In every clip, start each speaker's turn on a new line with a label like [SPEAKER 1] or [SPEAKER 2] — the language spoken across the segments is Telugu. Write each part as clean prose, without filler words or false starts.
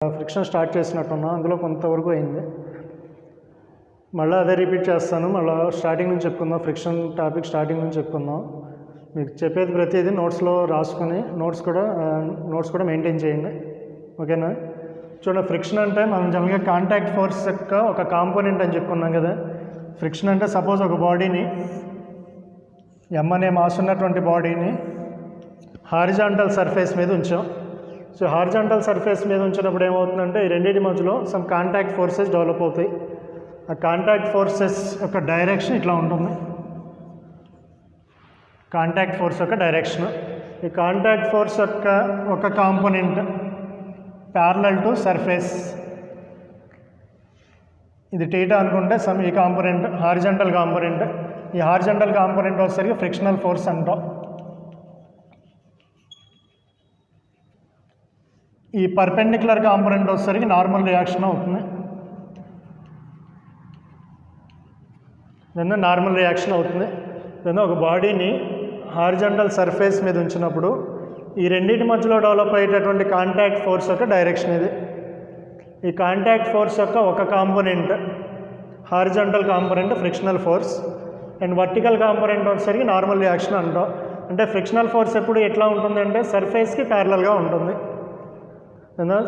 [SPEAKER 1] ఫ్రిక్షన్ స్టార్ట్ చేసినట్టున్నా అందులో కొంతవరకు అయింది. మళ్ళీ అదే రిపీట్ చేస్తాను. మళ్ళీ స్టార్టింగ్ నుంచి చెప్పుకుందాం. ఫ్రిక్షన్ టాపిక్ స్టార్టింగ్ నుంచి చెప్పుకుందాం. మీకు చెప్పేది ప్రతిదీ నోట్స్లో రాసుకొని నోట్స్ కూడా మెయింటైన్ చేయండి. ఓకేనా? చూడండి, ఫ్రిక్షన్ అంటే మనం జనరల్గా కాంటాక్ట్ ఫోర్స్ యొక్క ఒక కాంపోనెంట్ అని చెప్పుకున్నాం కదా. ఫ్రిక్షన్ అంటే సపోజ్ ఒక బాడీని ఎమ్ అనే మాస్ ఉన్నటువంటి బాడీని హారిజాంటల్ సర్ఫేస్ మీద ఉంచాం. సో హారిజాంటల్ సర్ఫేస్ మీద ఉంచినప్పుడు ఏమవుతుందంటే ఈ రెండింటి మధ్యలో సమ్ కాంటాక్ట్ ఫోర్సెస్ డెవలప్ అవుతాయి. ఆ కాంటాక్ట్ ఫోర్సెస్ యొక్క డైరెక్షన్ ఇట్లా ఉంటుంది. కాంటాక్ట్ ఫోర్స్ యొక్క డైరెక్షన్, ఈ కాంటాక్ట్ ఫోర్స్ యొక్క ఒక కాంపోనెంట్ ప్యారలల్ టు సర్ఫేస్, ఇది టీటా అనుకుంటే సమ్ ఈ కాంపోనెంట్ హారిజాంటల్ కాంపోనెంట్. ఈ హారిజాంటల్ కాంపోనెంట్ వచ్చేసరికి ఫ్రిక్షనల్ ఫోర్స్ అంటాం. ఈ పర్పెండిక్యులర్ కాంపోనెంట్ వచ్చేసరికి నార్మల్ రియాక్షన్ అవుతుంది. దాన్ని నార్మల్ రియాక్షన్ అవుతుంది. దాన్ని ఒక బాడీని హారిజాంటల్ సర్ఫేస్ మీద ఉంచినప్పుడు ఈ రెండింటి మధ్యలో డెవలప్ అయ్యేటటువంటి కాంటాక్ట్ ఫోర్స్ యొక్క డైరెక్షన్ ఇది. ఈ కాంటాక్ట్ ఫోర్స్ యొక్క ఒక component horizontal component frictional force and vertical component వచ్చేసరికి నార్మల్ రియాక్షన్ అంటాం. అంటే ఫ్రిక్షనల్ ఫోర్స్ ఎప్పుడు ఎట్లా ఉంటుంది అంటే సర్ఫేస్కి ప్యారలల్గా ఉంటుంది.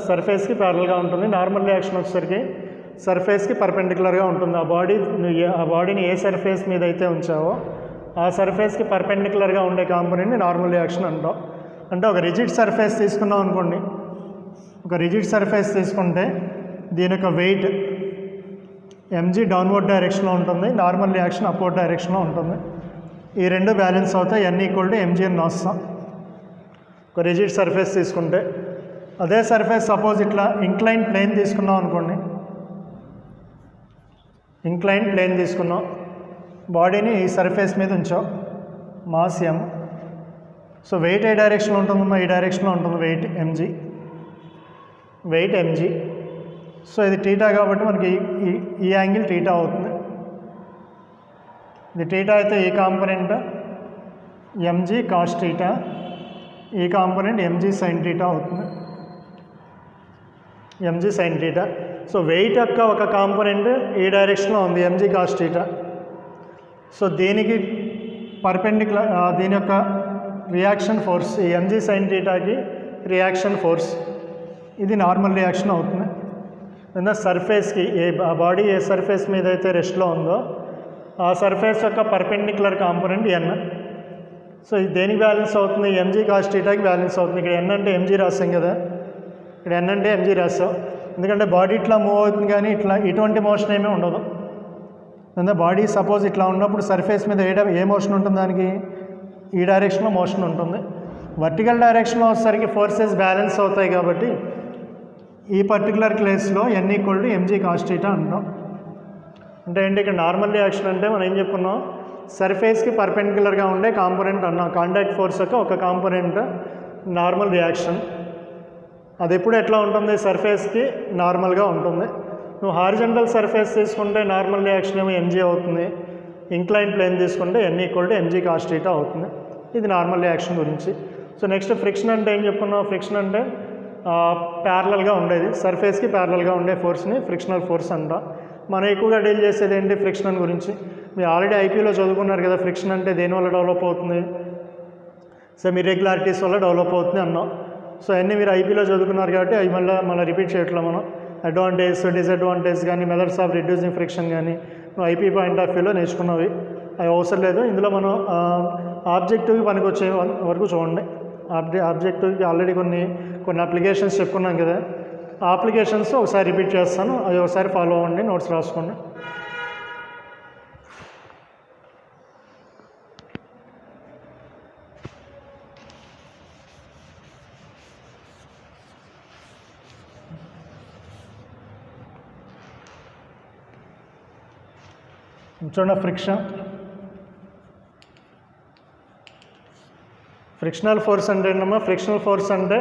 [SPEAKER 1] సర్ఫేస్కి ప్యారలల్గా ఉంటుంది. నార్మల్ రియాక్షన్ వచ్చేసరికి సర్ఫేస్కి పర్పెండిక్యులర్గా ఉంటుంది. ఆ బాడీని ఏ సర్ఫేస్ మీద అయితే ఉంచావో ఆ సర్ఫేస్కి పర్పెండిక్యులర్గా ఉండే కాంపోనెంట్ని నార్మల్ రియాక్షన్ అంటాం. అంటే ఒక రిజిడ్ సర్ఫేస్ తీసుకున్నాం అనుకోండి, ఒక రిజిడ్ సర్ఫేస్ తీసుకుంటే దీని యొక్క వెయిట్ mg డౌన్వర్డ్ డైరెక్షన్లో ఉంటుంది, నార్మల్ రియాక్షన్ అప్వర్డ్ డైరెక్షన్లో ఉంటుంది. ఈ రెండు బ్యాలెన్స్ అవుతాయి. n = mg అని రాస్తాం ఒక రిజిడ్ సర్ఫేస్ తీసుకుంటే. అదే సర్ఫేస్ సపోజ్ ఇట్లా ఇంక్లైన్ ప్లేన్ తీసుకున్నాం అనుకోండి, ఇంక్లైన్ ప్లేన్ తీసుకున్నాం, బాడీని ఈ సర్ఫేస్ మీద ఉంచాం, మాస్ m. సో వెయిట్ ఏ డైరెక్షన్లో ఉంటుందమ్మా? ఈ డైరెక్షన్లో ఉంటుంది వెయిట్ mg. సో ఇది టీటా కాబట్టి మనకి ఈ యాంగిల్ టీటా అవుతుంది. ఇది టీటా అయితే ఈ కాంపోనెంట్ mg కాస్ టీటా, ఈ కాంపోనెంట్ mg సైన్ టీటా అవుతుంది. mg sine theta. So weight యొక్క ఒక కాంపోనెంట్ ఈ డైరెక్షన్లో ఉంది mg కాస్ టీటా. సో దీనికి పర్పెండిక్యులర్ దీని యొక్క రియాక్షన్ ఫోర్స్ ఈ mg సైన్ టీటాకి రియాక్షన్ ఫోర్స్ ఇది నార్మల్ రియాక్షన్ అవుతుంది. సర్ఫేస్కి ఆ బాడీ ఏ సర్ఫేస్ మీద అయితే రెస్ట్లో ఉందో ఆ సర్ఫేస్ యొక్క పర్పెండిక్యులర్ కాంపోనెంట్ n. సో ఇది దేనికి బ్యాలెన్స్ అవుతుంది? mg కాస్ టీటాకి బ్యాలెన్స్ అవుతుంది. ఇక్కడ n అంటే mg రాస్తాం కదా, ఇక్కడ n అంటే mg రాస్తాం. ఎందుకంటే బాడీ ఇట్లా మూవ్ అవుతుంది కానీ ఇటువంటి మోషన్ ఏమీ ఉండదు. బాడీ సపోజ్ ఇట్లా ఉన్నప్పుడు సర్ఫేస్ మీద ఏ మోషన్ ఉంటుంది? దానికి ఈ డైరెక్షన్లో మోషన్ ఉంటుంది. వర్టికల్ డైరెక్షన్లో వచ్చేసరికి ఫోర్సెస్ బ్యాలెన్స్ అవుతాయి కాబట్టి ఈ పర్టికులర్ కేసులో n = mg కాస్ టీటా అంటాం. అంటే ఏంటి? ఇక్కడ నార్మల్ రియాక్షన్ అంటే మనం ఏం చెప్పుకున్నాం, సర్ఫేస్కి పర్పెండిక్యులర్గా ఉండే కాంపోనెంట్ అన్నాం. కాంటాక్ట్ ఫోర్స్ యొక్క ఒక కాంపోనెంట్ నార్మల్ రియాక్షన్. అది ఎప్పుడు ఎట్లా ఉంటుంది? సర్ఫేస్కి నార్మల్గా ఉంటుంది. నువ్వు హారిజాంటల్ సర్ఫేస్ తీసుకుంటే నార్మల్ రియాక్షన్ ఏమో mg అవుతుంది, ఇంక్లైన్ ప్లేన్ తీసుకుంటే n = mg కాస్ టీటా అవుతుంది. ఇది నార్మల్ రియాక్షన్ గురించి. సో నెక్స్ట్ ఫ్రిక్షన్ అంటే ఏం చెప్పుకున్నాం? ఫ్రిక్షన్ అంటే ప్యారలల్గా ఉండేది, సర్ఫేస్కి ప్యారలల్గా ఉండే ఫోర్స్ని ఫ్రిక్షనల్ ఫోర్స్ అంటాం. మనం ఎక్కువగా డీల్ చేసేది ఏంటి? ఫ్రిక్షన్ గురించి. మీరు ఆల్రెడీ ఐపీలో చదువుకున్నారు కదా, ఫ్రిక్షన్ అంటే దేనివల్ల డెవలప్ అవుతుంది? సమ్ ఇర్రెగ్యులారిటీస్ వల్ల డెవలప్ అవుతుంది అన్నాం. సో అన్నీ మీరు ఐపీలో చదువుకున్నారు కాబట్టి అవి మళ్ళీ రిపీట్ చేయట్లేదు మనం. అడ్వాంటేజ్, డిసడ్వాంటేజ్ కానీ, మెథడ్స్ ఆఫ్ రిడ్యూసింగ్ ఫ్రిక్షన్ కానీ నువ్వు ఐపీ పాయింట్ ఆఫ్ వ్యూలో నేర్చుకున్నవి, అవి అవసరం లేదు. ఇందులో మనం ఆబ్జెక్టివ్కి పనికి వచ్చే వరకు చూడండి. ఆబ్జెక్టివ్కి ఆల్రెడీ కొన్ని అప్లికేషన్స్ చెప్పుకున్నాం కదా, ఆ అప్లికేషన్స్ ఒకసారి రిపీట్ చేస్తాను, అవి ఒకసారి ఫాలో అవ్వండి, నోట్స్ రాసుకోండి. చూడండి, ఫ్రిక్షనల్ ఫోర్స్ అంటే ఏంటమ్మా? ఫ్రిక్షనల్ ఫోర్స్ అంటే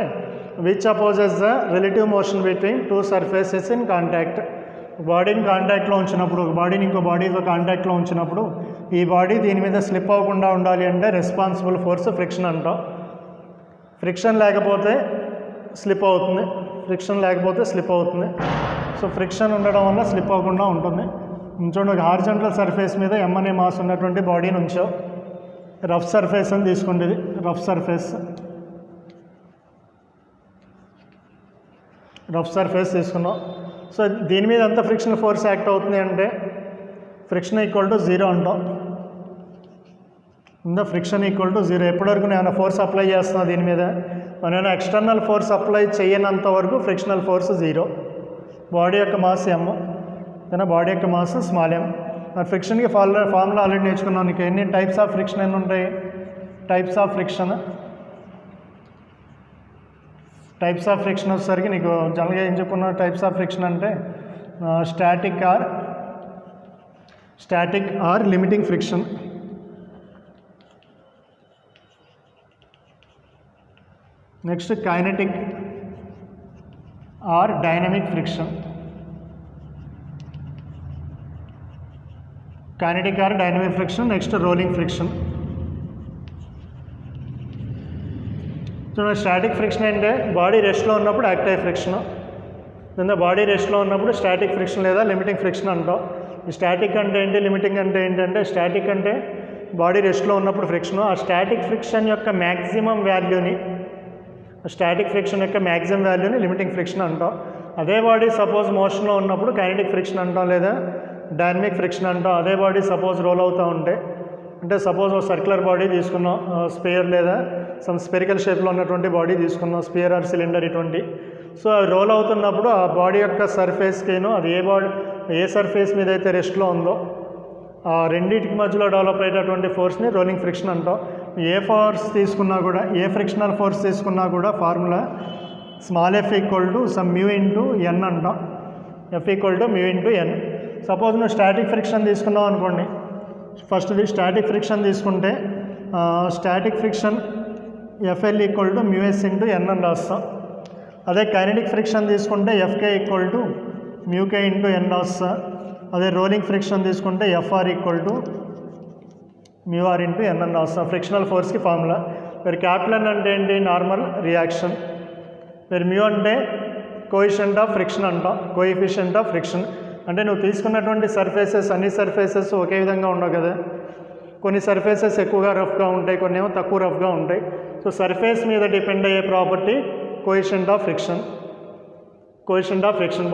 [SPEAKER 1] which opposes the relative motion between two surfaces in contact. బాడీని కాంటాక్ట్లో ఉంచినప్పుడు, బాడీని ఇంకో బాడీతో కాంటాక్ట్లో ఉంచినప్పుడు ఈ బాడీ దీని మీద స్లిప్ అవ్వకుండా ఉండాలి అంటే రెస్పాన్సిబుల్ ఫోర్స్ ఫ్రిక్షన్ అంటాం. ఫ్రిక్షన్ లేకపోతే స్లిప్ అవుతుంది. ఫ్రిక్షన్ లేకపోతే స్లిప్ అవుతుంది. సో ఫ్రిక్షన్ ఉండడం వల్ల స్లిప్ అవ్వకుండా ఉంటుంది. చూడండి, ఒక హారిజాంటల్ సర్ఫేస్ మీద m అనే మాస్ ఉన్నటువంటి బాడీని ఉంచావు. రఫ్ సర్ఫేస్ అని తీసుకోండి, ఇది రఫ్ సర్ఫేస్ తీసుకున్నాం. సో దీని మీద ఎంత ఫ్రిక్షన్ ఫోర్స్ యాక్ట్ అవుతుంది అంటే ఫ్రిక్షన్ ఈక్వల్ టు 0 అంటాం. ఉందా, ఫ్రిక్షన్ ఈక్వల్ టు 0. ఎప్పటివరకు నేను ఫోర్స్ అప్లై చేస్తున్నా దీని మీద, నేను ఎక్స్టర్నల్ ఫోర్స్ అప్లై చేయనంత వరకు ఫ్రిక్షనల్ ఫోర్స్ 0. బాడీ యొక్క మాస్ m, బాడీ యొక్క మాస్ స్మాల్ m. మరి ఫ్రిక్షన్కి ఫార్ములా ఆల్రెడీ నేర్చుకున్నాం. నీకు ఎన్ని టైప్స్ ఆఫ్ ఫ్రిక్షన్ ఎన్ని ఉంటాయి? టైప్స్ ఆఫ్ ఫ్రిక్షన్ వచ్చేసరికి నీకు జనరల్గా ఏం చెప్పుకున్నా, టైప్స్ ఆఫ్ ఫ్రిక్షన్ అంటే static or limiting friction, next kinetic or dynamic friction. Next rolling friction. చూడండి, స్టాటిక్ ఫ్రిక్షన్ అంటే బాడీ రెస్ట్లో ఉన్నప్పుడు యాక్ట్ అయ్యే ఫ్రిక్షన్. బాడీ రెస్ట్లో ఉన్నప్పుడు స్టాటిక్ ఫ్రిక్షన్ లేదా లిమిటింగ్ ఫ్రిక్షన్ అంటాం. ఈ స్టాటిక్ అంటే ఏంటి, లిమిటింగ్ అంటే ఏంటంటే, స్టాటిక్ అంటే బాడీ రెస్ట్లో ఉన్నప్పుడు ఫ్రిక్షన్. ఆ స్టాటిక్ ఫ్రిక్షన్ యొక్క మ్యాక్సిమం వాల్యూని లిమిటింగ్ ఫ్రిక్షన్ అంటాం. అదే బాడీ సపోజ్ మోషన్లో ఉన్నప్పుడు కైనెటిక్ ఫ్రిక్షన్ అంటాం లేదా డైనమిక్ ఫ్రిక్షన్ అంటాం. అదే బాడీ సపోజ్ రోల్ అవుతూ ఉంటే, అంటే సపోజ్ ఒక సర్క్యులర్ బాడీ తీసుకున్నాం, స్పియర్ లేదా సమ్ స్పెరికల్ షేప్లో ఉన్నటువంటి బాడీ తీసుకున్నాం, స్పియర్ ఆర్ సిలిండర్ ఇటువంటి. సో అది రోల్ అవుతున్నప్పుడు ఆ బాడీ యొక్క సర్ఫేస్కేను అది ఏ సర్ఫేస్ మీద అయితే రెస్ట్లో ఉందో ఆ రెండింటికి మధ్యలో డెవలప్ అయ్యేటటువంటి ఫోర్స్ని రోలింగ్ ఫ్రిక్షన్ అంటాం. ఏ ఫోర్స్ తీసుకున్నా కూడా, ఏ ఫ్రిక్షనల్ ఫోర్స్ తీసుకున్నా కూడా formula small f equal to some mu into n అంటాం. f equal to mu into n. Suppose నువ్వు స్టాటిక్ ఫ్రిక్షన్ తీసుకున్నావు అనుకోండి, ఫస్ట్ది స్టాటిక్ ఫ్రిక్షన్ తీసుకుంటే static friction FL equal to mu s into n అని రాస్తాం. అదే కైనెటిక్ ఫ్రిక్షన్ తీసుకుంటే FK equal to mu k into n రాస్తాం. అదే రోలింగ్ ఫ్రిక్షన్ తీసుకుంటే FR equal to μr into n అని రాస్తాం. ఫ్రిక్షనల్ ఫోర్స్కి ఫార్ములా. మరి క్యాపిటల్ N అంటే ఏంటి, నార్మల్ రియాక్షన్. మరి మ్యూ అంటే కోఎఫిషియంట్ ఆఫ్ ఫ్రిక్షన్ అంటాం. అంటే నువ్వు తీసుకున్నటువంటి సర్ఫేసెస్, అన్ని సర్ఫేసెస్ ఒకే విధంగా ఉండవు కదా. కొన్ని సర్ఫేసెస్ ఎక్కువగా రఫ్గా ఉంటాయి, కొన్ని ఏమో తక్కువ రఫ్గా ఉంటాయి. సో సర్ఫేస్ మీద డిపెండ్ అయ్యే property coefficient of friction.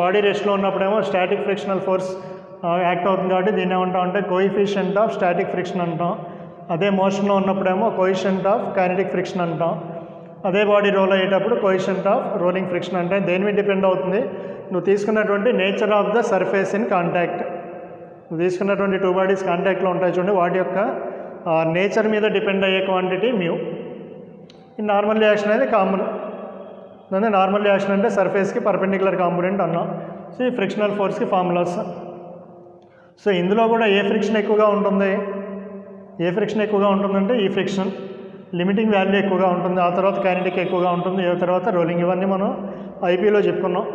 [SPEAKER 1] Body రెస్ట్లో ఉన్నప్పుడేమో స్టాటిక్ ఫ్రిక్షనల్ ఫోర్స్ యాక్ట్ అవుతుంది కాబట్టి దీన్ని ఏమంటాం అంటే కోఎఫిషియంట్ ఆఫ్ స్టాటిక్ ఫ్రిక్షన్ అంటాం. అదే మోషన్లో ఉన్నప్పుడేమో కోఎఫిషియంట్ ఆఫ్ కైనెటిక్ ఫ్రిక్షన్ అంటాం. అదే బాడీ రోల్ అయ్యేటప్పుడు కోఎఫిషియంట్ ఆఫ్ రోలింగ్ ఫ్రిక్షన్ అంటే దేని మీద డిపెండ్ అవుతుంది, నువ్వు తీసుకున్నటువంటి nature of the surface in contact. నువ్వు తీసుకున్నటువంటి టూ బాడీస్ కాంటాక్ట్లో ఉంటాయి చూడండి, వాటి యొక్క నేచర్ మీద డిపెండ్ అయ్యే క్వాంటిటీ మ్యూ. ఈ నార్మల్ రియాక్షన్ అనేది కామన్. దాన్ని నార్మల్ రియాక్షన్ అంటే సర్ఫేస్కి పర్పెండిక్యులర్ కాంపోనెంట్ అన్నాం. సో ఈ ఫ్రిక్షనల్ ఫోర్స్కి ఫార్ములాస్. సో ఇందులో కూడా ఏ ఫ్రిక్షన్ ఎక్కువగా ఉంటుందంటే ఈ ఫ్రిక్షన్ లిమిటింగ్ వాల్యూ ఎక్కువగా ఉంటుంది, ఆ తర్వాత కైనెటిక్ ఎక్కువగా ఉంటుంది, ఆ తర్వాత రోలింగ్. ఇవన్నీ మనం ఐపీలో చెప్పుకున్నాం.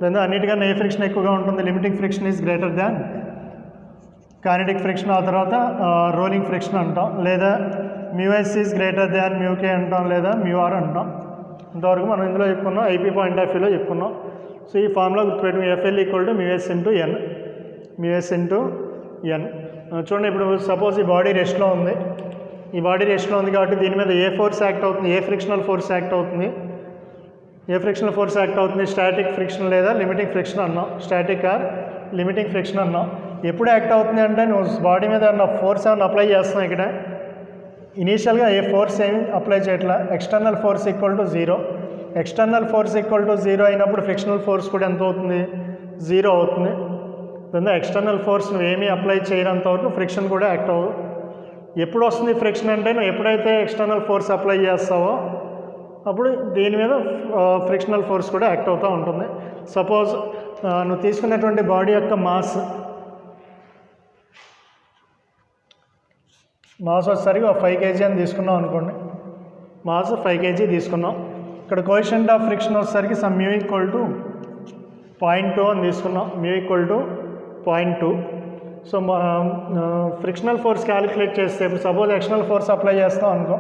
[SPEAKER 1] దాని అన్నిటికన్నా ఏ ఫ్రిక్షన్ ఎక్కువగా ఉంటుంది, limiting friction is greater than kinetic friction, ఆ తర్వాత రోలింగ్ ఫ్రిక్షన్ అంటాం. లేదా మ్యూఎస్ ఈజ్ గ్రేటర్ దాన్ మ్యూకే అంటాం, లేదా మ్యూఆర్ అంటాం. ఇంతవరకు మనం ఇందులో చెప్పుకున్నాం, ఐపీ పాయింట్ ఆఫ్ వ్యూలో చెప్పుకున్నాం. సో ఈ ఫార్ములా గుర్తుపెట్టుకుని FL equal to mu s into ఎన్. చూడండి, ఇప్పుడు సపోజ్ ఈ బాడీ రెస్ట్లో ఉంది, కాబట్టి దీని మీద ఏ ఫోర్స్ యాక్ట్ అవుతుంది, ఏ ఫ్రిక్షనల్ ఫోర్స్ యాక్ట్ అవుతుంది, స్టాటిక్ ఫ్రిక్షన్ లేదా లిమిటింగ్ ఫ్రిక్షన్ అన్నాం. స్టాటిక్ ఆర్ లిమిటింగ్ ఫ్రిక్షన్ అన్నాం. ఎప్పుడు యాక్ట్ అవుతుంది అంటే నువ్వు బాడీ మీద ఫోర్స్ ఏమైనా అప్లై చేస్తున్నావు. ఇక్కడ ఇనీషియల్గా ఏ ఫోర్స్ ఏమి అప్లై చేయట్లా. ఎక్స్టర్నల్ ఫోర్స్ ఈక్వల్ టు 0 అయినప్పుడు ఫ్రిక్షనల్ ఫోర్స్ కూడా ఎంత అవుతుంది, 0 అవుతుంది. ఎక్స్టర్నల్ ఫోర్స్ నువ్వు ఏమీ అప్లై చేయనంత వరకు ఫ్రిక్షన్ కూడా యాక్ట్ అవ్వదు. ఎప్పుడు వస్తుంది ఫ్రిక్షన్ అంటే నువ్వు ఎప్పుడైతే ఎక్స్టర్నల్ ఫోర్స్ అప్లై చేస్తావో అప్పుడు దీని మీద ఫ్రిక్షనల్ ఫోర్స్ కూడా యాక్ట్ అవుతూ ఉంటుంది. సపోజ్ నువ్వు తీసుకున్నటువంటి బాడీ యొక్క మాస్ వచ్చేసరికి 5 kg అని తీసుకున్నాం అనుకోండి. మాస్ 5 kg తీసుకున్నాం. ఇక్కడ కోఎఫిషియంట్ ఆఫ్ ఫ్రిక్షన్ వచ్చేసరికి సమ్ మ్యూ ఈక్వల్ టు 0.2 అని తీసుకున్నాం. Mu equal to 0.2. So frictional force calculate చేస్తే ఇప్పుడు సపోజ్ ఎక్స్టర్నల్ ఫోర్స్ అప్లై చేస్తాం అనుకో.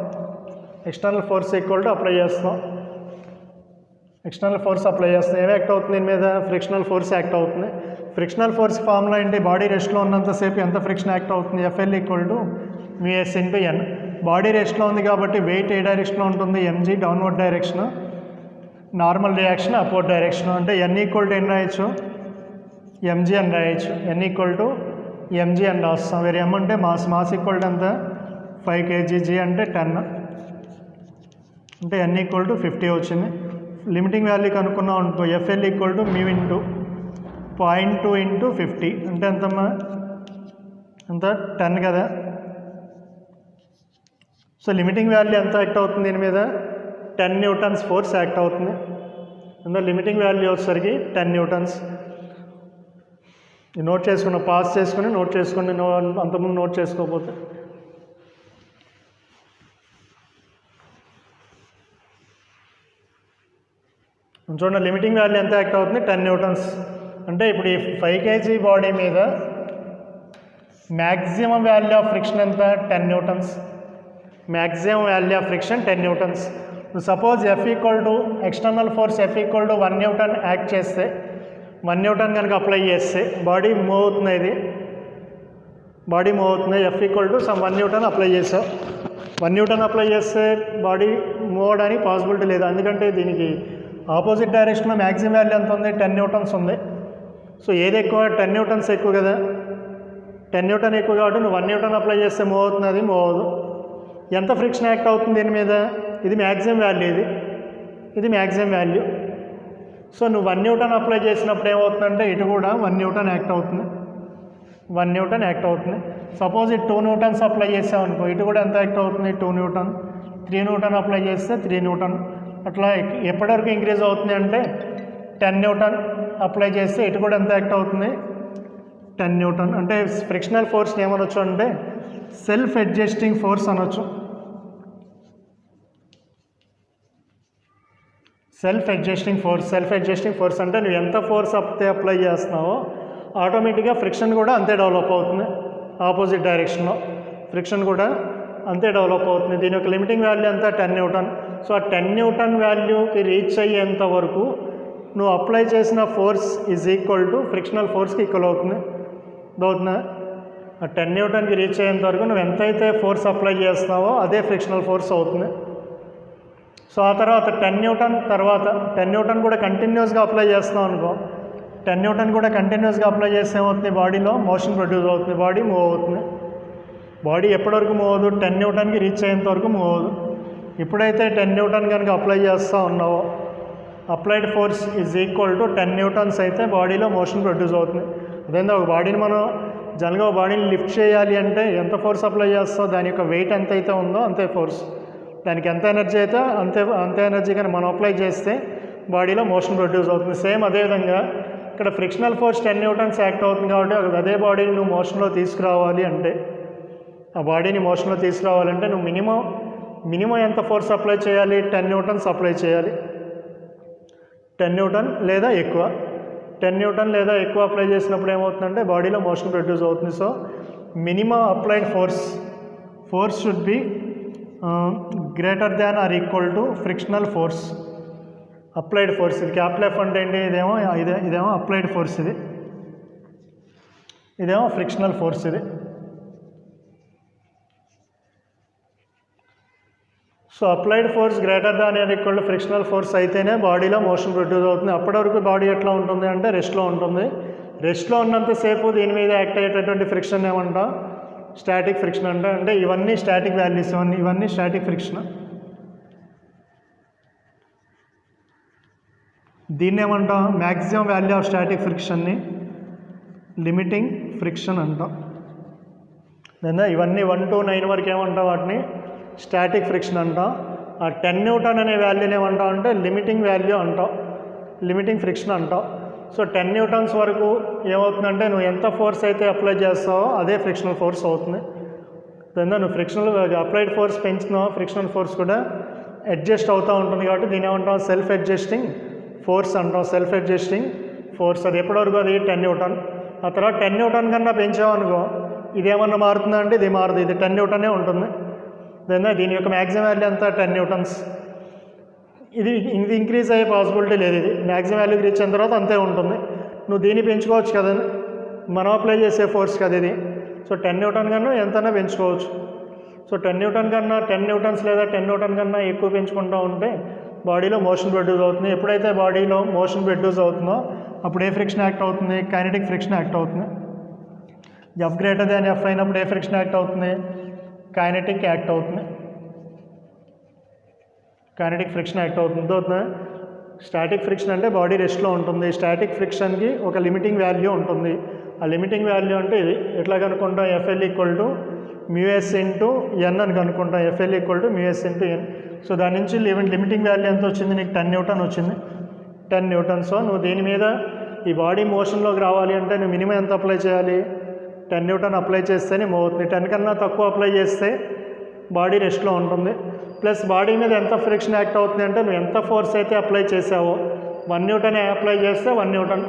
[SPEAKER 1] External force equal to apply చేస్తాం. ఎక్స్టర్నల్ ఫోర్స్ అప్లై చేస్తే ఏమి యాక్ట్ అవుతుంది దీని మీద? ఫ్రిక్షనల్ ఫోర్స్ యాక్ట్ అవుతుంది. ఫ్రిక్షనల్ ఫోర్స్ ఫార్ములా ఏంటి? బాడీ రెస్ట్లో ఉన్నంతసేపు ఎంత ఫ్రిక్షన్ యాక్ట్ అవుతుంది? FL equal to mu s into N. Body రెస్ట్లో ఉంది కాబట్టి వెయిట్ ఏ డైరెక్షన్లో ఉంటుంది? MG downward direction, normal reaction upward direction. అంటే ఎన్ ఈక్వల్ టు ఎన్ రాయొచ్చు, ఎంజీ అని రాయొచ్చు. ఎన్ ఈక్వల్ టు ఎంజీ అని రాస్తాం. వేరే ఎం అంటే మాస్ ఈక్వల్ టు ఎంత? 5 kg, జీ అంటే 10, అంటే ఎన్ ఈక్వల్ టు 50 వచ్చింది. లిమిటింగ్ వాల్యూ కనుక్కున్నాం అనుకో, FL equal to mu into 0.2 into 50 అంటే ఎంతమ్మా? ఎంత? 10 కదా. సో లిమిటింగ్ వాల్యూ ఎంత యాక్ట్ అవుతుంది దీని మీద? 10 న్యూటన్స్ ఫోర్స్ యాక్ట్ అవుతుంది. అందులో లిమిటింగ్ వాల్యూ వచ్చేసరికి 10 న్యూటన్స్. నోట్ చేసుకున్న, పాస్ చేసుకుని నోట్ చేసుకోండి, అంతకుముందు నోట్ చేసుకోకపోతే. చూడండి లిమిటింగ్ వాల్యూ ఎంత యాక్ట్ అవుతుంది? 10 న్యూటన్స్. అంటే ఇప్పుడు ఈ 5 kg బాడీ మీద మ్యాక్సిమం వాల్యూ ఆఫ్ ఫ్రిక్షన్ ఎంత? 10 newtons. Maximum value of friction 10 newtons. Suppose F equal to external force F equal to 1 newton act చేస్తే, 1 న్యూటన్ కనుక అప్లై చేస్తే బాడీ మూవ్ అవుతుంది. ఇది బాడీ మూవ్ అవుతుంది. F equal to some 1 Newton apply చేసావు. 1 న్యూటన్ అప్లై చేస్తే బాడీ మూవ్ అవడానికి పాసిబిలిటీ లేదు. ఎందుకంటే దీనికి ఆపోజిట్ డైరెక్షన్లో మ్యాక్సిమం వాల్యూ ఎంత ఉంది? 10 న్యూటన్స్ ఉంది. సో ఏది ఎక్కువ? 10 న్యూటన్స్ ఎక్కువ కదా. 10 న్యూటన్ ఎక్కువ కాబట్టి నువ్వు 1 న్యూటన్ అప్లై చేస్తే మూవ్ అవుతుంది, అది మూవ్ అవ్వదు. ఎంత ఫ్రిక్షన్ యాక్ట్ అవుతుంది దీని మీద? ఇది మ్యాక్సిమం వాల్యూ, ఇది మ్యాక్సిమం వాల్యూ. సో నువ్వు 1 న్యూటన్ అప్లై చేసినప్పుడు ఏమవుతుందంటే ఇటు కూడా 1 న్యూటన్ యాక్ట్ అవుతుంది. 1 న్యూటన్ యాక్ట్ అవుతుంది. సపోజ్ ఇటు 2 న్యూటన్స్ అప్లై చేసావు అనుకో, ఇటు కూడా ఎంత యాక్ట్ అవుతుంది? 2 న్యూటన్. 3 న్యూటన్ అప్లై చేస్తే 3 న్యూటన్. అట్లా ఎప్పటివరకు ఇంక్రీజ్ అవుతుంది అంటే 10 న్యూటన్ అప్లై చేస్తే ఇటు కూడా ఎంత యాక్ట్ అవుతుంది? 10 న్యూటన్. అంటే ఫ్రిక్షనల్ ఫోర్స్ని ఏమనొచ్చు అంటే సెల్ఫ్ అడ్జస్టింగ్ ఫోర్స్ అనొచ్చు. సెల్ఫ్ అడ్జస్టింగ్ ఫోర్స్ అంటే నువ్వు ఎంత ఫోర్స్ అప్లై చేస్తున్నావో ఆటోమేటిక్గా ఫ్రిక్షన్ కూడా అంతే డెవలప్ అవుతుంది. ఆపోజిట్ డైరెక్షన్లో ఫ్రిక్షన్ కూడా అంతే డెవలప్ అవుతుంది. దీని యొక్క లిమిటింగ్ వాల్యూ ఎంత? 10 న్యూటన్. సో ఆ 10 న్యూటన్ వాల్యూకి రీచ్ అయ్యేంత వరకు నువ్వు అప్లై చేసిన force is equal to frictional ఫోర్స్కి ఈక్వల్ అవుతుంది. ఆ 10 న్యూటన్కి రీచ్ అయ్యేంత వరకు నువ్వు ఎంతైతే ఫోర్స్ అప్లై చేస్తున్నావో అదే ఫ్రిక్షనల్ ఫోర్స్ అవుతుంది. సో ఆ తర్వాత 10 న్యూటన్ తర్వాత 10 న్యూటన్ కూడా కంటిన్యూస్గా అప్లై చేస్తున్నావు అనుకో, 10 న్యూటన్ కూడా కంటిన్యూస్గా అప్లై చేస్తే ఏమవుతుంది? బాడీలో మోషన్ ప్రొడ్యూస్ అవుతుంది, బాడీ మూవ్ అవుతుంది. బాడీ ఎప్పటివరకు మూవ్ అవ్వదు? 10 న్యూటన్కి రీచ్ అయ్యేంత వరకు మూవ్ అవ్వదు. ఎప్పుడైతే 10 న్యూటన్ కనుక అప్లై చేస్తూ ఉన్నావో applied force is equal to 10 newtons అయితే బాడీలో మోషన్ ప్రొడ్యూస్ అవుతుంది. అదేందో ఒక బాడీని మనం జనరల్గా ఒక బాడీని లిఫ్ట్ చేయాలి అంటే ఎంత ఫోర్స్ అప్లై చేస్తావు? దాని యొక్క వెయిట్ ఎంత అయితే ఉందో అంతే ఫోర్స్. దానికి ఎంత ఎనర్జీ అయితే అంతే ఎనర్జీ కానీ మనం అప్లై చేస్తే బాడీలో మోషన్ ప్రొడ్యూస్ అవుతుంది. సేమ్ అదేవిధంగా ఇక్కడ ఫ్రిక్షనల్ ఫోర్స్ 10 న్యూటన్స్ యాక్ట్ అవుతుంది కాబట్టి అదే బాడీని నువ్వు మోషన్లో తీసుకురావాలి అంటే, ఆ బాడీని మోషన్లో తీసుకురావాలంటే నువ్వు మినిమం ఎంత ఫోర్స్ అప్లై చేయాలి? 10 న్యూటన్స్ అప్లై చేయాలి. 10 న్యూటన్ లేదా ఎక్కువ. 10 న్యూటన్ లేదా ఎక్కువ అప్లై చేసినప్పుడు ఏమవుతుందంటే బాడీలో మోషన్ ప్రొడ్యూస్ అవుతుంది. So minimum applied force should be greater than or equal to frictional force. Applied force ఇది క్యాపిటల్ ఎఫ్ అంటే ఏంటి? ఇదేమో అప్లైడ్ ఫోర్స్, ఇదేమో frictional force. So applied force greater than or equal to frictional force అయితేనే బాడీలో మోషన్ ప్రొడ్యూస్ అవుతుంది. అప్పటి వరకు బాడీ ఎట్లా ఉంటుంది అంటే రెస్ట్లో ఉంటుంది. రెస్ట్లో ఉన్నంతసేపు దీని మీద యాక్ట్ అయ్యేటటువంటి ఫ్రిక్షన్ ఏమంటాం? స్టాటిక్ ఫ్రిక్షన్ అంటే ఇవన్నీ స్టాటిక్ వాల్యూస్, ఇవన్నీ స్టాటిక్ ఫ్రిక్షన్. దీన్ని ఏమంటాం? మ్యాక్సిమం వాల్యూ ఆఫ్ స్టాటిక్ ఫ్రిక్షన్ని లిమిటింగ్ ఫ్రిక్షన్ అంటాం. ఇవన్నీ 1 to 9 వరకు ఏమంటాం? వాటిని స్టాటిక్ ఫ్రిక్షన్ అంటాం. ఆ 10 న్యూటన్ అనే వాల్యూని ఏమంటాం అంటే లిమిటింగ్ వాల్యూ అంటాం, లిమిటింగ్ ఫ్రిక్షన్ అంటాం. సో 10 న్యూటన్స్ వరకు ఏమవుతుందంటే నువ్వు ఎంత ఫోర్స్ అయితే అప్లై చేస్తావో అదే ఫ్రిక్షనల్ ఫోర్స్ అవుతుంది. నువ్వు ఫ్రిక్షనల్ అప్లైడ్ ఫోర్స్ పెంచుతున్నావు, ఫ్రిక్షనల్ ఫోర్స్ కూడా అడ్జస్ట్ అవుతూ ఉంటుంది కాబట్టి దీని ఏమంటాం? సెల్ఫ్ అడ్జస్టింగ్ ఫోర్స్ అంటాం. సెల్ఫ్ అడ్జస్టింగ్ ఫోర్స్ అది ఎప్పటివరకు? అది 10 న్యూటన్. ఆ తర్వాత 10 న్యూటన్ కన్నా పెంచామనుకో ఇదేమన్నా మారుతుందా అంటే ఇది మారదు, ఇది 10 న్యూటనే ఉంటుంది. దీని యొక్క మ్యాక్సిమం వాల్యూ ఎంత? 10 న్యూటన్స్. ఇది ఇంక్రీజ్ అయ్యే పాసిబిలిటీ లేదు. ఇది మ్యాక్సిమం వాల్యూకి రీచ్ అయిన తర్వాత అంతే ఉంటుంది. నువ్వు దీన్ని పెంచుకోవచ్చు కదా, మనం అప్లై చేసే ఫోర్స్ కదా ఇది. సో 10 న్యూటన్ కన్నా ఎంతైనా పెంచుకోవచ్చు. సో 10 న్యూటన్ కన్నా 10 న్యూటన్స్ లేదా 10 న్యూటన్ కన్నా ఎక్కువ పెంచుకుంటూ ఉంటే బాడీలో మోషన్ ప్రొడ్యూస్ అవుతుంది. ఎప్పుడైతే బాడీలో మోషన్ ప్రొడ్యూస్ అవుతుందో అప్పుడు ఏ ఫ్రిక్షన్ యాక్ట్ అవుతుంది? కైనెటిక్ ఫ్రిక్షన్ యాక్ట్ అవుతుంది. ఎఫ్ గ్రేటర్ దాన్ ఎఫ్ అయినప్పుడు ఏ ఫ్రిక్షన్ యాక్ట్ అవుతుంది? కైనెటిక్ యాక్ట్ అవుతుంది. కైనెటిక్ ఫ్రిక్షన్ యాక్ట్ అవుతుంది. స్టాటిక్ ఫ్రిక్షన్ అంటే బాడీ రెస్ట్లో ఉంటుంది. స్టాటిక్ ఫ్రిక్షన్కి ఒక లిమిటింగ్ వాల్యూ ఉంటుంది. ఆ లిమిటింగ్ వాల్యూ అంటే ఇది ఎట్లా కనుక్కుంటాం? FL equal to mu s into N అని కనుక్కుంటాం. FL equal to mu s into N. So దాని నుంచి లిమిటింగ్ వాల్యూ ఎంత వచ్చింది? నీకు 10 న్యూటన్ వచ్చింది. 10 న్యూటన్. సో నువ్వు దీని మీద ఈ బాడీ మోషన్లోకి రావాలి అంటే నువ్వు మినిమం ఎంత అప్లై చేయాలి? 10 న్యూటన్ అప్లై చేస్తేనే మూవ్ అవుతుంది. 10 కన్నా తక్కువ అప్లై చేస్తే బాడీ రెస్ట్లో ఉంటుంది. ప్లస్ బాడీ మీద ఎంత ఫ్రిక్షన్ యాక్ట్ అవుతుంది అంటే నువ్వు ఎంత ఫోర్స్ అయితే అప్లై చేసావో 1 న్యూటన్ అప్లై చేస్తే 1 న్యూటన్,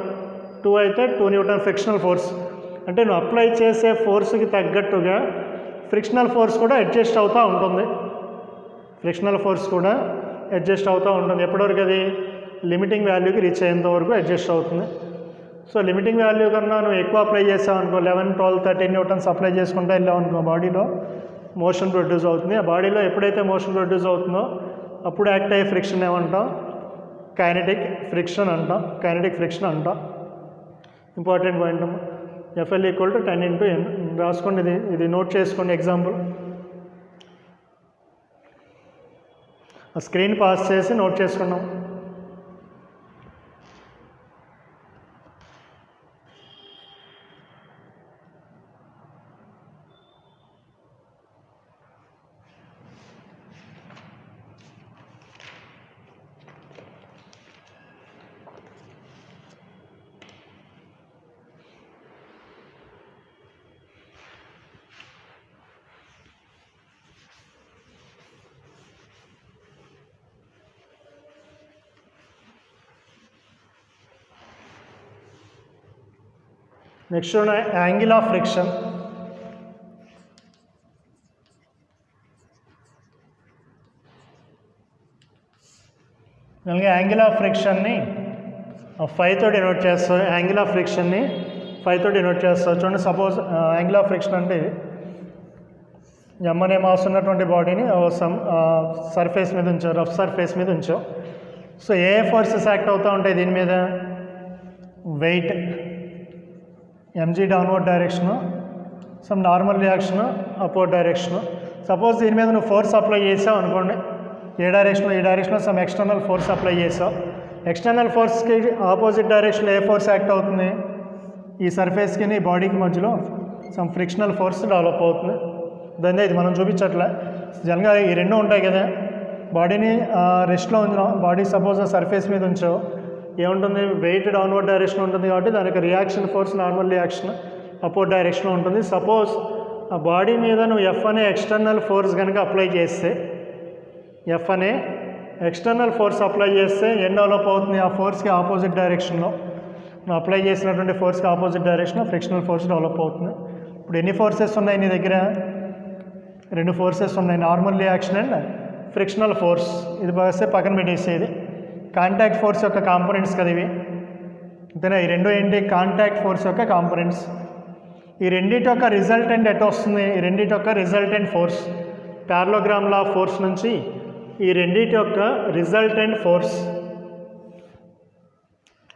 [SPEAKER 1] 2 అయితే 2 న్యూటన్ ఫ్రిక్షనల్ ఫోర్స్. అంటే నువ్వు అప్లై చేసే ఫోర్స్కి తగ్గట్టుగా ఫ్రిక్షనల్ ఫోర్స్ కూడా అడ్జస్ట్ అవుతూ ఉంటుంది. ఫ్రిక్షనల్ ఫోర్స్ కూడా అడ్జస్ట్ అవుతూ ఉంటుంది. ఎప్పటివరకు అది? లిమిటింగ్ వాల్యూకి రీచ్ అయ్యేంత వరకు అడ్జస్ట్ అవుతుంది. సో లిమిటింగ్ వాల్యూ కన్నా నువ్వు ఎక్కువ అప్లై చేసావు అనుకో, 11, 12, 13 న్యూటన్స్ అప్లై చేసుకుంటూ వెళ్ళావు అనుకో, బాడీలో మోషన్ ప్రొడ్యూస్ అవుతుంది. ఆ బాడీలో ఎప్పుడైతే మోషన్ ప్రొడ్యూస్ అవుతుందో అప్పుడు యాక్ట్ అయ్యే ఫ్రిక్షన్ ఏమంటాం? కైనెటిక్ ఫ్రిక్షన్ అంటాం. కైనెటిక్ ఫ్రిక్షన్ అంటాం. ఇంపార్టెంట్ పాయింట్ అమ్మా. ఎఫ్ఎల్ ఈక్వల్ టు 10 ఇంటూ ఎన్ రాసుకోండి. ఇది నోట్ చేసుకోండి. ఎగ్జాంపుల్ ఆ స్క్రీన్ పాస్ చేసి నోట్ చేసుకున్నాం. Next angle of friction. అలాగే యాంగిల్ ఆఫ్ ఫ్రిక్షన్ని 5 తో డినోట్ చేస్తాం. యాంగిల్ ఆఫ్ ఫ్రిక్షన్ని 5 తో డినోట్ చేస్తాం. చూడండి, సపోజ్ యాంగిల్ ఆఫ్ ఫ్రిక్షన్ అంటే ఎమ్మనే మాస్ ఉన్నటువంటి బాడీని సర్ఫేస్ మీద ఉంచాం, రఫ్ సర్ఫేస్ మీద ఉంచాం. సో ఏ ఫోర్సెస్ యాక్ట్ అవుతూ ఉంటాయి దీని మీద? Weight, mg downward direction, some normal reaction upward direction. Suppose దీని మీద నువ్వు ఫోర్స్ అప్లై చేసావు అనుకోండి, ఈ డైరెక్షన్లో సమ్ ఎక్స్టర్నల్ ఫోర్స్ అప్లై చేసావు. ఎక్స్టర్నల్ ఫోర్స్కి ఆపోజిట్ డైరెక్షన్లో ఏ ఫోర్స్ యాక్ట్ అవుతుంది? ఈ సర్ఫేస్కి ఈ బాడీకి మధ్యలో సమ్ ఫ్రిక్షనల్ ఫోర్స్ డెవలప్ అవుతుంది. దాన్ని ఇది మనం చూపించట్లే. జనరల్గా ఈ రెండు ఉంటాయి కదా, బాడీని రెస్ట్లో ఉంచాం, బాడీ సపోజ్ ఆ సర్ఫేస్ మీద ఉంచావు, ఏముంటుంది? వెయిట్ డౌన్వర్డ్ డైరెక్షన్ ఉంటుంది కాబట్టి దానికి reaction force normal reaction upward డైరెక్షన్లో ఉంటుంది. సపోజ్ ఆ బాడీ మీద నువ్వు ఎఫ్ అనే ఎక్స్టర్నల్ ఫోర్స్ కనుక అప్లై చేస్తే, ఎఫ్ అనే ఎక్స్టర్నల్ ఫోర్స్ అప్లై చేస్తే ఏం డెవలప్ అవుతుంది? ఆ ఫోర్స్కి ఆపోజిట్ డైరెక్షన్లో నువ్వు అప్లై చేసినటువంటి ఫోర్స్కి ఆపోజిట్ డైరెక్షన్లో ఫ్రిక్షనల్ ఫోర్స్ డెవలప్ అవుతుంది. ఇప్పుడు ఎన్ని ఫోర్సెస్ ఉన్నాయి నీ దగ్గర? 2 ఫోర్సెస్ ఉన్నాయి, normal reaction and frictional force. ఇది వస్తే పక్కన పెట్టేసేది. కాంటాక్ట్ ఫోర్స్ యొక్క కాంపోనెంట్స్ కదా ఇవి, అంతేనా? ఈ రెండు ఏంటి? కాంటాక్ట్ ఫోర్స్ యొక్క కాంపోనెంట్స్. ఈ రెండింటి యొక్క రిజల్టెంట్ ఎట్ వస్తుంది? ఈ రెండింటి యొక్క రిజల్టెంట్ ఫోర్స్ పారలోగ్రామ్ లా ఫోర్స్ నుంచి ఈ రెండింటి యొక్క రిజల్టెంట్ ఫోర్స్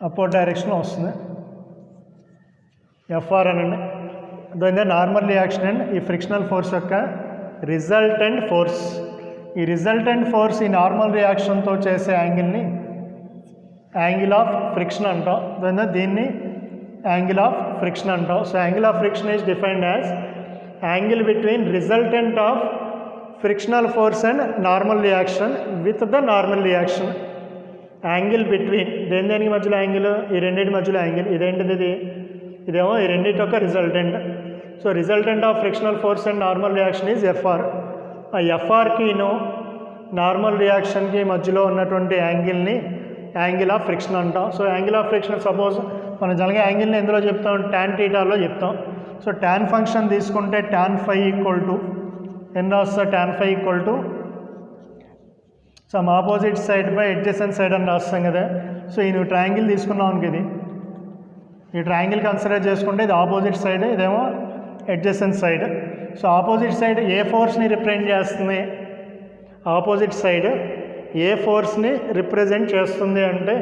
[SPEAKER 1] అప్వర్డ్ డైరెక్షన్లో వస్తుంది, ఎఫ్ఆర్ అనండి. దాని నార్మల్ రియాక్షన్ అండ్ ఈ ఫ్రిక్షనల్ ఫోర్స్ యొక్క రిజల్టెంట్ ఫోర్స్. ఈ రిజల్టెంట్ ఫోర్స్ ఈ నార్మల్ రియాక్షన్తో చేసే యాంగిల్ని యాంగిల్ ఆఫ్ ఫ్రిక్షన్ అంటాం. దీన్ని యాంగిల్ ఆఫ్ ఫ్రిక్షన్ అంటాం. So angle of friction is defined as angle between resultant of frictional force and normal reaction with the normal reaction. Angle between దేనికి మధ్యలో యాంగిల్? ఈ రెండింటి మధ్యలో యాంగిల్. ఇదేంటిది? ఇదేమో ఈ రెండింటి యొక్క resultant. So resultant of frictional force and normal reaction is FR. ఆ ఎఫ్ఆర్కిను నార్మల్ రియాక్షన్కి మధ్యలో ఉన్నటువంటి యాంగిల్ని యాంగిల్ ఆఫ్ ఫ్రిక్షన్ అంటాం. So angle of friction suppose మనం జనరల్గా యాంగిల్ని ఎందులో చెప్తాం? tan θలో చెప్తాం. సో tan ఫంక్షన్ తీసుకుంటే tan φ ఈక్వల్ టు ఎన్ రాస్తా tan φ equal to some opposite side by adjacent side అని రాస్తాం కదా. సో ఈ నువ్వు ట్రయాంగిల్ తీసుకున్నావు అనుకో, ఇది ఈ ట్రయాంగిల్ కన్సిడర్ చేసుకుంటే ఇది ఆపోజిట్ సైడ్, ఇదేమో adjacent side. So opposite side ఏ ఫోర్స్ని రిప్రజెంట్ చేస్తుంది, ఆపోజిట్ సైడ్ ఏ ఫోర్స్ని రిప్రజెంట్ చేస్తుంది అంటే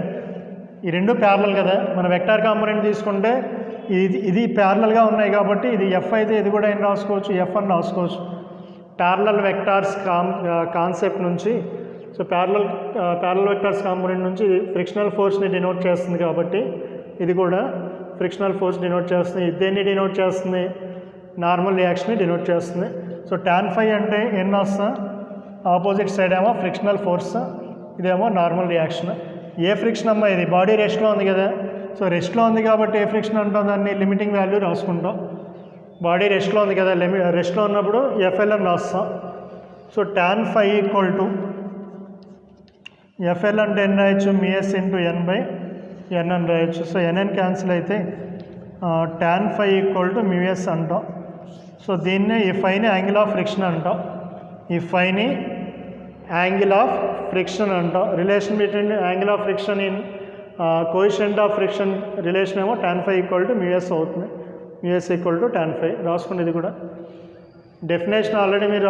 [SPEAKER 1] ఈ రెండు ప్యారలల్ కదా. మన వెక్టార్ కాంపోనెంట్ తీసుకుంటే ఇది ప్యారలల్గా ఉన్నాయి కాబట్టి ఇది ఎఫ్ అయితే ఇది కూడా ఏం రాసుకోవచ్చు, ఎఫ్ అని రాసుకోవచ్చు. ప్యారలల్ వెక్టార్స్ కాన్సెప్ట్ నుంచి, సో ప్యారలల్ వెక్టార్స్ కాంపోనెంట్ నుంచి ఫ్రిక్షనల్ ఫోర్స్ని డినోట్ చేస్తుంది కాబట్టి ఇది కూడా ఫ్రిక్షనల్ ఫోర్స్ డినోట్ చేస్తుంది. దేన్ని డినోట్ చేస్తుంది, నార్మల్ రియాక్షన్ని డినోట్ చేస్తుంది. సో టాన్ ఫై అంటే ఏం రాస్తా, ఆపోజిట్ సైడ్ ఏమో ఫ్రిక్షనల్ ఫోర్స్, ఇదేమో నార్మల్ రియాక్షన్. ఏ ఫ్రిక్షన్ అమ్మా, ఇది బాడీ రెస్ట్లో ఉంది కదా. సో రెస్ట్లో ఉంది కాబట్టి ఏ ఫ్రిక్షన్ అంటాం, దాన్ని లిమిటింగ్ వాల్యూ రాసుకుంటాం. బాడీ రెస్ట్లో ఉంది కదా, రెస్ట్లో ఉన్నప్పుడు ఎఫ్ఎల్ అని రాస్తాం. So tan phi equal to FL అంటే ఎన్ రాయొచ్చు, మిఎస్ ఇంటూ ఎన్ బై ఎన్ అని రాయొచ్చు. సో ఎన్ఎన్ క్యాన్సిల్ అయితే టాన్ ఫై ఈక్వల్ టు మ్యూఎస్ అంటాం. సో దీన్నే ఈ ఫైని యాంగిల్ ఆఫ్ ఫ్రిక్షన్ అంటాం, ఈ ఫైని యాంగిల్ ఆఫ్ ఫ్రిక్షన్ అంటాం. Relation between angle of friction in coefficient of friction relation ఏమో టాన్ ఫై ఈక్వల్ టు మ్యూఎస్ అవుతుంది. మ్యూఎస్ ఈక్వల్ టు టాన్ ఫై రాసుకుంటే ఇది కూడా డెఫినేషన్ ఆల్రెడీ మీరు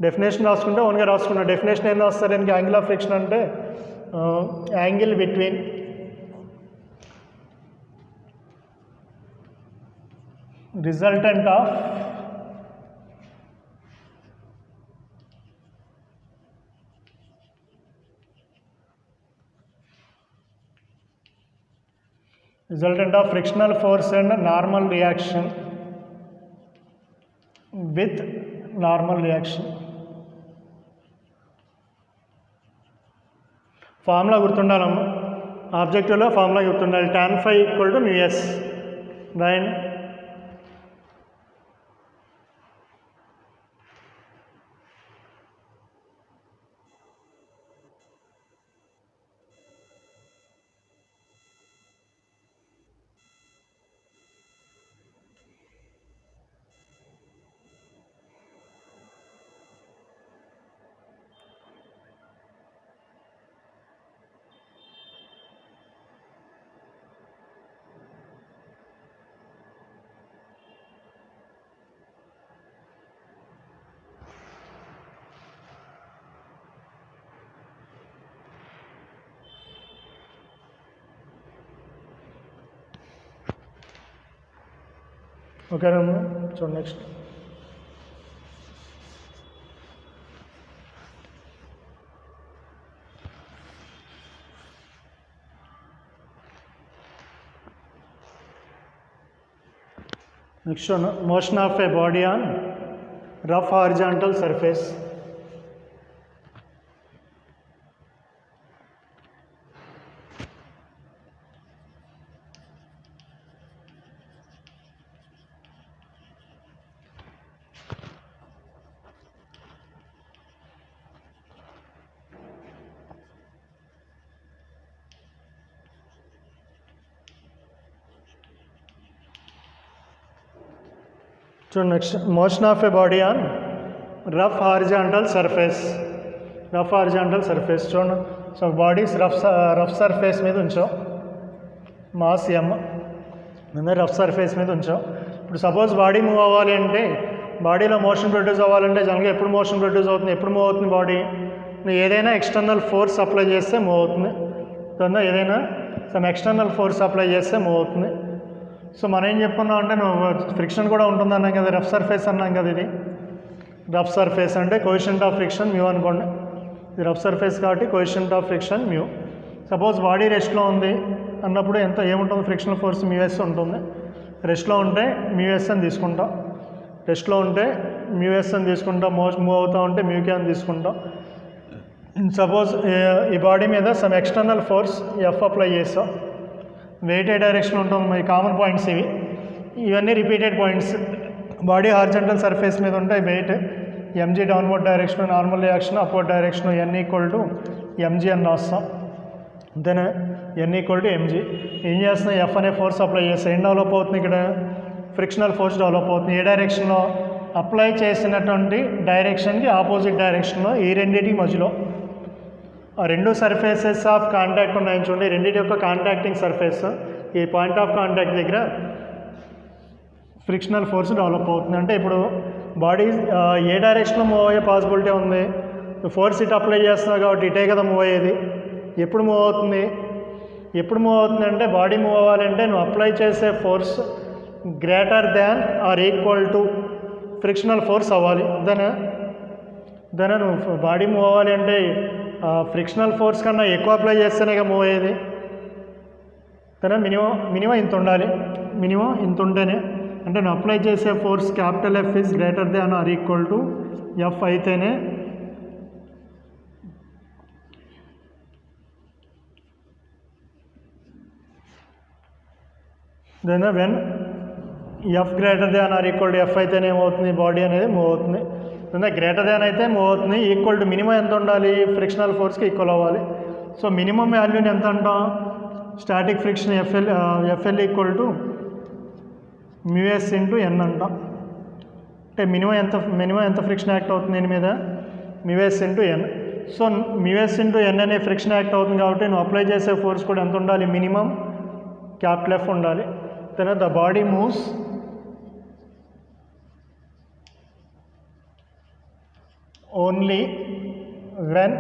[SPEAKER 1] డెఫినేషన్ రాసుకుంటే ఓన్గా రాసుకున్నా. డెఫినేషన్ ఏం రాస్తారు దీనికి, యాంగిల్ ఆఫ్ ఫ్రిక్షన్ అంటే angle between resultant of frictional force and normal reaction with normal reaction. Formula గుర్తుండాలమ్మా, ఆబ్జెక్టివ్లో ఫార్ములా గుర్తుండాలి. Tan phi equal to mu s రాయండి. ఓకే అమ్మా, చూడండి next. Next motion of a body on rough horizontal surface. చూడండి next, motion of a body on rough horizontal surface. Rough horizontal surface చూడండి. సో బాడీస్ రఫ్ సర్ఫేస్ మీద ఉంచాం, మాస్ ఎమ్ రఫ్ సర్ఫేస్ మీద ఉంచాం. ఇప్పుడు సపోజ్ బాడీ మూవ్ అవ్వాలి అంటే, బాడీలో మోషన్ ప్రొడ్యూస్ అవ్వాలంటే జనరల్గా ఎప్పుడు మోషన్ ప్రొడ్యూస్ అవుతుంది, ఎప్పుడు మూవ్ అవుతుంది బాడీ, నువ్వు ఏదైనా ఎక్స్టర్నల్ ఫోర్స్ అప్లై చేస్తే మూవ్ అవుతుంది. ఏదైనా సమ్ ఎక్స్టర్నల్ ఫోర్స్ అప్లై చేస్తే మూవ్ అవుతుంది. సో మనం ఏం చెప్పుకున్నాం అంటే, నువ్వు ఫ్రిక్షన్ కూడా ఉంటుంది అన్నాం కదా, రఫ్ సర్ఫేస్ అన్నాం కదా. ఇది రఫ్ సర్ఫేస్ అంటే కోఎఫిషియంట్ ఆఫ్ ఫ్రిక్షన్ మ్యూ అనుకోండి. ఇది రఫ్ సర్ఫేస్ కాబట్టి coefficient of friction mu. Suppose body రెస్ట్లో ఉంది అన్నప్పుడు ఏముంటుంది, ఫ్రిక్షనల్ ఫోర్స్ మ్యూఎస్ ఉంటుంది. రెస్ట్లో ఉంటే మ్యూఎస్ అని తీసుకుంటాం, రెస్ట్లో ఉంటే మ్యూఎస్ అని తీసుకుంటాం, మూవ్ అవుతూ ఉంటే మ్యూకే అని తీసుకుంటాం. సపోజ్ ఈ బాడీ మీద some external force F apply చేస్తాం, వెయిట్ ఏ డైరెక్షన్ ఉంటుంది. మరి కామన్ పాయింట్స్ ఇవన్నీ repeated points. Body horizontal surface మీద ఉంటాయి, weight mg downward direction, normal reaction upward direction, N equal to mg అని రాస్తాం. అంతేనా, ఎన్ ఈక్వల్ టు ఎంజీ. ఏం చేస్తున్నాం, ఎఫ్ అనే ఫోర్స్ అప్లై చేస్తాం. ఏం డెవలప్ అవుతుంది ఇక్కడ, ఫ్రిక్షనల్ ఫోర్స్ డెవలప్ అవుతుంది. ఏ డైరెక్షన్లో, అప్లై చేసినటువంటి డైరెక్షన్కి ఆపోజిట్ డైరెక్షన్లో ఈ రెండింటికి మధ్యలో ఆ రెండు సర్ఫేసెస్ ఆఫ్ కాంటాక్ట్ ఉన్నాయని చూడండి, రెండింటి యొక్క కాంటాక్టింగ్ సర్ఫేస్ ఈ పాయింట్ ఆఫ్ కాంటాక్ట్ దగ్గర ఫ్రిక్షనల్ ఫోర్స్ డెవలప్ అవుతుంది. అంటే ఇప్పుడు బాడీ ఏ డైరెక్షన్లో మూవ్ అయ్యే పాసిబిలిటీ ఉంది, ఫోర్స్ ఇటు అప్లై చేస్తున్నావు కాబట్టి ఇటే కదా మూవ్ అయ్యేది. ఎప్పుడు మూవ్ అవుతుంది, ఎప్పుడు మూవ్ అవుతుంది అంటే బాడీ మూవ్ అవ్వాలంటే నువ్వు అప్లై చేసే force greater than or equal to frictional force అవ్వాలి. దాని నువ్వు బాడీ మూవ్ అవ్వాలి అంటే ఫ్రిక్షనల్ ఫోర్స్ కన్నా ఎక్కువ అప్లై చేస్తేనే మూవ్ అయ్యేది. దాని మినిమం ఇంత ఉండాలి, మినిమం ఇంత ఉంటేనే, అంటే నువ్వు అప్లై చేసే force capital F is greater than or equal to F అయితేనే when F greater than or equal to F అయితేనే ఏమవుతుంది, బాడీ అనేది మూవ్ అవుతుంది. గ్రేటర్ దాన్ అయితే మూవ్ అవుతుంది. ఈక్వల్ టు మినిమం ఎంత ఉండాలి, ఫ్రిక్షనల్ ఫోర్స్కి ఈక్వల్ అవ్వాలి. సో మినిమం వాల్యూని ఎంత అంటాం, static friction FL equal to mu s into N అంటాం. అంటే మినిమం ఎంత ఫ్రిక్షన్ యాక్ట్ అవుతుంది దీని మీద, mu s into N. So mu s into N అనే ఫ్రిక్షన్ యాక్ట్ అవుతుంది కాబట్టి నువ్వు అప్లై చేసే ఫోర్స్ కూడా ఎంత ఉండాలి, మినిమం క్యాపిటల్ ఎఫ్ ఉండాలి. తర్వాత the body moves only when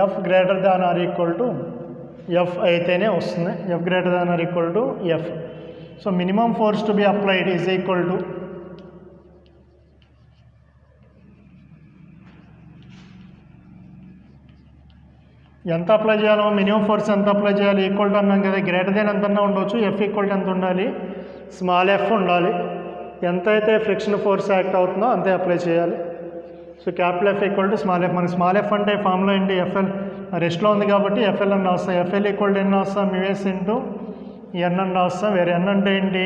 [SPEAKER 1] F greater than or equal to F అయితేనే వస్తుంది, F greater than or equal to F. So minimum force to be applied is equal to ఎంత అప్లై చేయాలో, మినిమం ఫోర్స్ ఎంత అప్లై చేయాలి, ఈక్వల్ టు అన్నాం కదా, గ్రేటర్ దాన్ ఎంత ఉండవచ్చు, ఎఫ్ ఈక్వల్ టు ఎంత ఉండాలి, స్మాల్ ఎఫ్ ఉండాలి. ఎంతైతే ఫ్రిక్షన్ ఫోర్స్ యాక్ట్ అవుతుందో అంతే అప్లై చేయాలి. So capital F equal to small F. మనకి స్మాల్ ఎఫ్ అంటే ఫార్ములా ఏంటి, ఎఫ్ఎల్ రెస్ట్లో ఉంది కాబట్టి ఎఫ్ఎల్ అని రాస్తాం. ఎఫ్ఎల్ ఈక్వల్ టు ఎన్ రాస్తాం, మ్యూఎస్ ఇంటూ ఎన్ అని రాస్తాం. వేరే ఎన్ అంటే ఏంటి,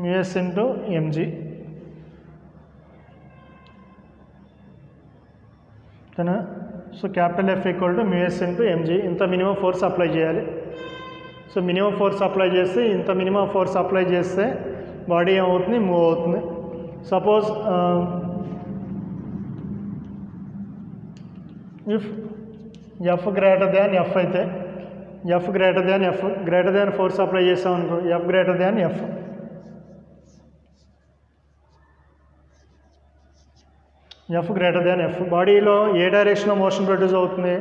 [SPEAKER 1] mu s into MG. So capital F equal to mu s into MG. ఇంత మినిమం ఫోర్స్ అప్లై చేయాలి. సో మినిమం ఫోర్స్ అప్లై చేస్తే, ఇంత మినిమం ఫోర్స్ అప్లై చేస్తే బాడీ ఏమవుతుంది, మూవ్ అవుతుంది. Suppose if F greater than F అయితే, F greater than force apply చేస్తాం అనుకో, F greater than F. F greater than F. బాడీలో ఏ డైరెక్షన్లో మోషన్ ప్రొడ్యూస్ అవుతుంది,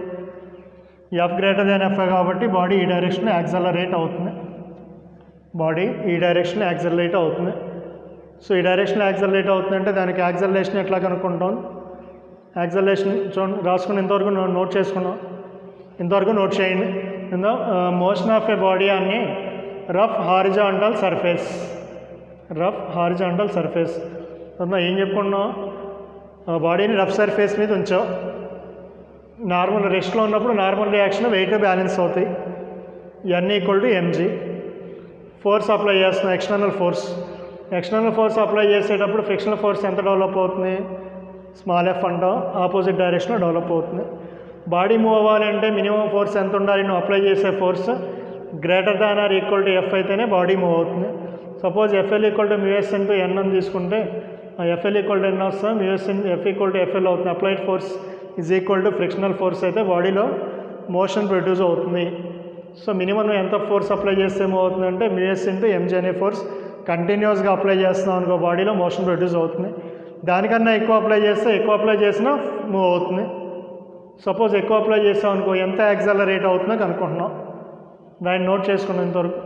[SPEAKER 1] ఎఫ్ గ్రేటర్ దాన్ ఎఫ్ కాబట్టి బాడీ ఈ డైరెక్షన్లో యాక్సలరేట్ అవుతుంది. బాడీ ఈ డైరెక్షన్లో యాక్సలరేట్ అవుతుంది. సో ఈ డైరెక్షన్లో యాక్సలరేట్ అవుతుందంటే దానికి యాక్సలరేషన్ ఎట్లా కనుక్కుంటాం, యాక్సలరేషన్ చూడండి రాసుకుని ఇంతవరకు నోట్ చేసుకున్నాం, ఇంతవరకు నోట్ చేయండి. మోషన్ ఆఫ్ ఏ బాడీ అని rough horizontal surface, rough horizontal surface. ఏం చెప్పుకున్నాం, బాడీని రఫ్ సర్ఫేస్ మీద ఉంచావు, నార్మల్ రెస్ట్లో ఉన్నప్పుడు నార్మల్ రియాక్షన్ వెయిట్ బ్యాలెన్స్ అవుతాయి. N equal to MG. Force apply చేస్తున్నాం, ఎక్స్టర్నల్ ఫోర్స్ అప్లై చేసేటప్పుడు ఫ్రిక్షనల్ ఫోర్స్ ఎంత డెవలప్ అవుతుంది, స్మాల్ ఎఫ్ అంటాం, ఆపోజిట్ డైరెక్షన్లో డెవలప్ అవుతుంది. బాడీ మూవ్ అవ్వాలంటే మినిమం ఫోర్స్ ఎంత ఉండాలి, నువ్వు అప్లై చేసే force greater than or equal to F అయితేనే బాడీ మూవ్ అవుతుంది. Suppose FL equal to mu s into N అని తీసుకుంటే ఎఫ్ఎల్ ఈక్వల్ టు ఎన్ వస్తాం, mu s F equal to FL అవుతుంది. Applied force is equal to frictional force అయితే బాడీలో మోషన్ ప్రొడ్యూస్ అవుతుంది. సో మినిమం ఎంత ఫోర్స్ అప్లై చేస్తే మూవ్ అవుతుందంటే మ్యూఎస్ ఇంటూ ఎంజీ అనే ఫోర్స్ కంటిన్యూస్గా అప్లై చేస్తున్నాం అనుకో, బాడీలో మోషన్ ప్రొడ్యూస్ అవుతుంది. దానికన్నా ఎక్కువ అప్లై చేసినా మూవ్ అవుతుంది. సపోజ్ ఎక్కువ అప్లై చేస్తాం అనుకో, ఎంత యాక్సలరేట్ అవుతుందో కనుక్కుంటున్నాం. దాన్ని నోట్ చేసుకున్నాం ఇంతవరకు.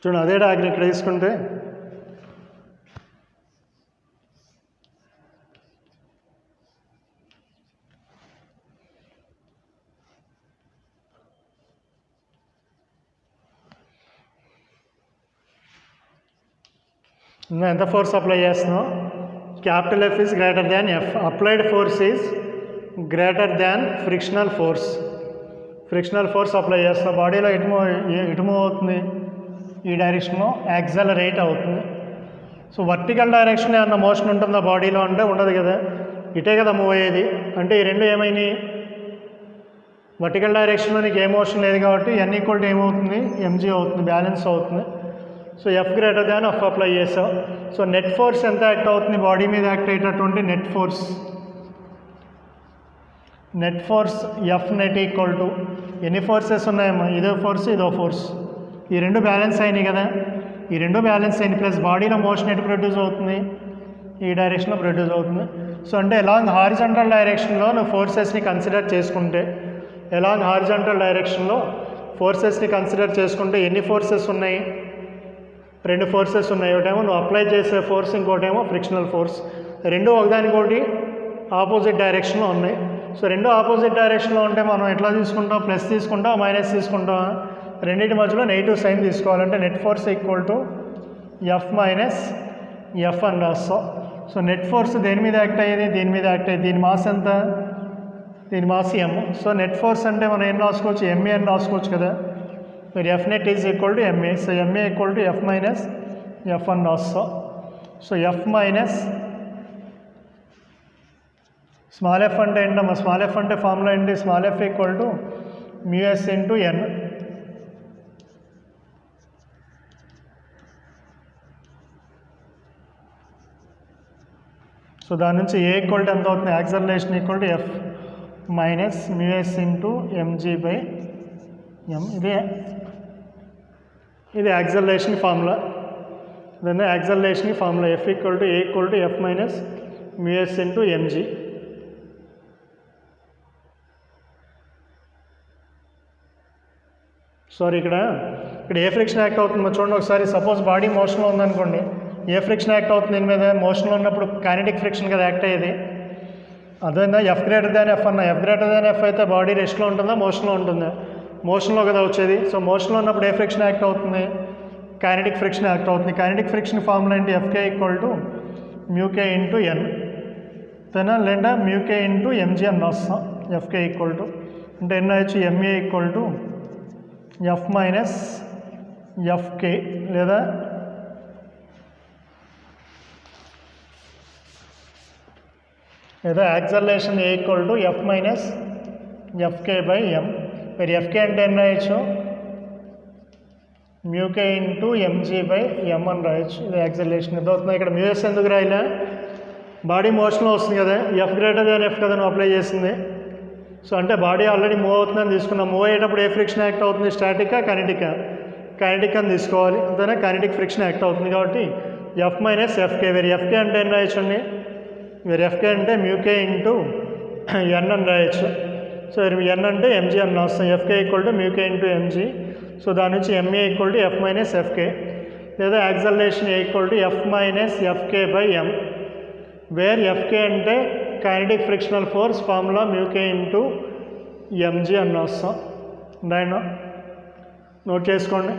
[SPEAKER 1] చూడండి అదే డయాగ్రమ్ ఇక్కడ తీసుకుంటే ఎంత ఫోర్స్ అప్లై చేస్తున్నావు, capital F is greater than F. Applied force is greater than frictional force. Frictional force apply చేస్తాం, బాడీలో ఎటు మూవ్ అవుతుంది, ఈ డైరెక్షన్లో యాక్సలరేట్ అవుతుంది. సో వర్టికల్ డైరెక్షన్ ఏమన్నా మోషన్ ఉంటుందా బాడీలో అంటే ఉండదు కదా, ఇటే కదా మూవ్ అయ్యేది. అంటే ఈ రెండు ఏమైనాయి, వర్టికల్ డైరెక్షన్లో నీకు ఏ మోషన్ లేదు కాబట్టి n ఈక్వల్ టు ఏమవుతుంది, mg అవుతుంది, బ్యాలెన్స్ అవుతుంది. So F greater than F apply చేసావు. సో నెట్ ఫోర్స్ ఎంత యాక్ట్ అవుతుంది, బాడీ మీద యాక్ట్ అయ్యేటటువంటి net force F net equal to ఎన్ని ఫోర్సెస్ ఉన్నాయమ్మా, ఇదో ఫోర్స్ ఇదో ఫోర్స్, ఈ రెండు బ్యాలెన్స్ అయినాయి కదా, ఈ రెండు బ్యాలెన్స్ అయినాయి. ప్లస్ బాడీలో మోషన్ ఎటు ప్రొడ్యూస్ అవుతుంది, ఈ డైరెక్షన్లో ప్రొడ్యూస్ అవుతుంది. సో అంటే అలాంగ్ హారిజంటల్ డైరెక్షన్లో నువ్వు ఫోర్సెస్ని కన్సిడర్ చేసుకుంటే, అలాంగ్ హారిజంటల్ డైరెక్షన్లో ఫోర్సెస్ని కన్సిడర్ చేసుకుంటే ఎన్ని ఫోర్సెస్ ఉన్నాయి, రెండు ఫోర్సెస్ ఉన్నాయి. ఒకటేమో నువ్వు అప్లై చేసే ఫోర్స్, ఇంకోటేమో ఫ్రిక్షనల్ ఫోర్స్. రెండు ఒకదానికోటి ఆపోజిట్ డైరెక్షన్లో ఉన్నాయి. సో రెండు ఆపోజిట్ డైరెక్షన్లో ఉంటే మనం ఎట్లా తీసుకుంటాం, ప్లస్ తీసుకుంటాం మైనస్ తీసుకుంటాం, రెండింటి మధ్యలో నెగిటివ్ సైన్ తీసుకోవాలంటే net force equal to F minus F అని రాస్తాం. సో నెట్ ఫోర్స్ దేని మీద యాక్ట్ అయ్యేది, దీని మీద యాక్ట్ అయ్యేది. దీని మాస్ ఎంత, దీని mass M. So net force అంటే మనం ఏం రాసుకోవచ్చు, MA అని రాసుకోవచ్చు కదా. మరి F net is equal to MA. So MA equal to F minus F అని రాస్తాం. So F minus small f అంటే ఏంటమ్మా, స్మాల్ f అంటే ఫార్ములా ఏంటి, small f equal to μs into n. So దాని నుంచి ఏ ఈక్వల్ టు ఎంత అవుతుంది, acceleration equal to F minus μs into mg by m. ఇది యాక్సలరేషన్ ఫార్ములా. దాన్ని acceleration formula F equal to A equal to F minus μs into mg. Sorry, ఇక్కడ ఏ ఫ్రిక్షన్ యాక్ట్ అవుతుందో చూడండి ఒకసారి. సపోజ్ బాడీ మోషన్లో ఉందనుకోండి, ఏ ఫ్రిక్షన్ యాక్ట్ అవుతుంది దీని మీద, మోషన్లో ఉన్నప్పుడు కైనెటిక్ ఫ్రిక్షన్ కదా యాక్ట్ అయ్యేది. అదేందా F గ్రేటర్ దాన్ F అన్న, F గ్రేటర్ దాన్ F అయితే బాడీ రెస్ట్లో ఉంటుందా, మోషన్లో ఉంటుందా, మోషన్లో కదా వచ్చేది. సో మోషన్లో ఉన్నప్పుడు ఏ ఫ్రిక్షన్ యాక్ట్ అవుతుంది, కైనెటిక్ ఫ్రిక్షన్ యాక్ట్ అవుతుంది. కైనెటిక్ ఫ్రిక్షన్ ఫార్ములా ఏంటి, Fk equal to μk into n తేనా, లేదా μk ఇంటూ mg అని రాస్తాం. Fk ఈక్వల్ టు అంటే ఎన్ని రాయొచ్చు, ma equal to F minus Fk, లేదా acceleration a equal to F minus Fk by m. మరి Fk అంటే ఎన్ని రాయొచ్చు, μk into mg by m అని రాయొచ్చు. ఇది యాక్సలరేషన్. ఇది అవుతుంది. ఇక్కడ μs ఎందుకు రాయలే, బాడీ మోషన్లో వస్తుంది కదా, F గ్రేటర్ దాన్ F కదా నువ్వు అప్లై చేసింది. సో అంటే బాడీ ఆల్రెడీ మూవ్ అవుతుందని తీసుకున్నాం. మూవ్ అయ్యేటప్పుడు ఏ ఫ్రిక్షన్ యాక్ట్ అవుతుంది, స్టాటికా కైనెటికా, కైనెటిక్ అని తీసుకోవాలి. అంతేనా, కైనెటిక్ ఫ్రిక్షన్ యాక్ట్ అవుతుంది కాబట్టి F మైనస్ Fk. వేరే Fk అంటే ఏం రాయొచ్చండి, వేరే Fk అంటే μk ఇంటూ n అని రాయొచ్చు. సో n అంటే mg అని రాస్తాం. Fk equal to μk into mg. So దాని నుంచి ma equal to F minus Fk, లేదా acceleration a equal to F minus Fk by m, where Fk అంటే kinetic frictional force, formula μk into mg అని రాస్తాం. రైనా, నోట్ చేసుకోండి.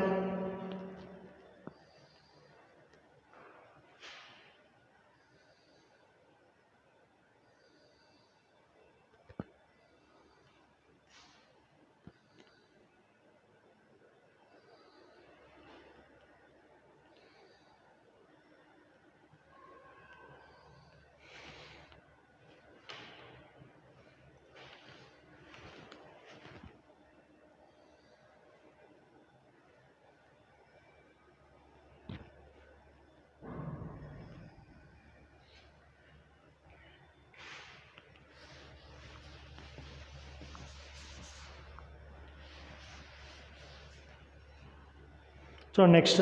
[SPEAKER 1] సో నెక్స్ట్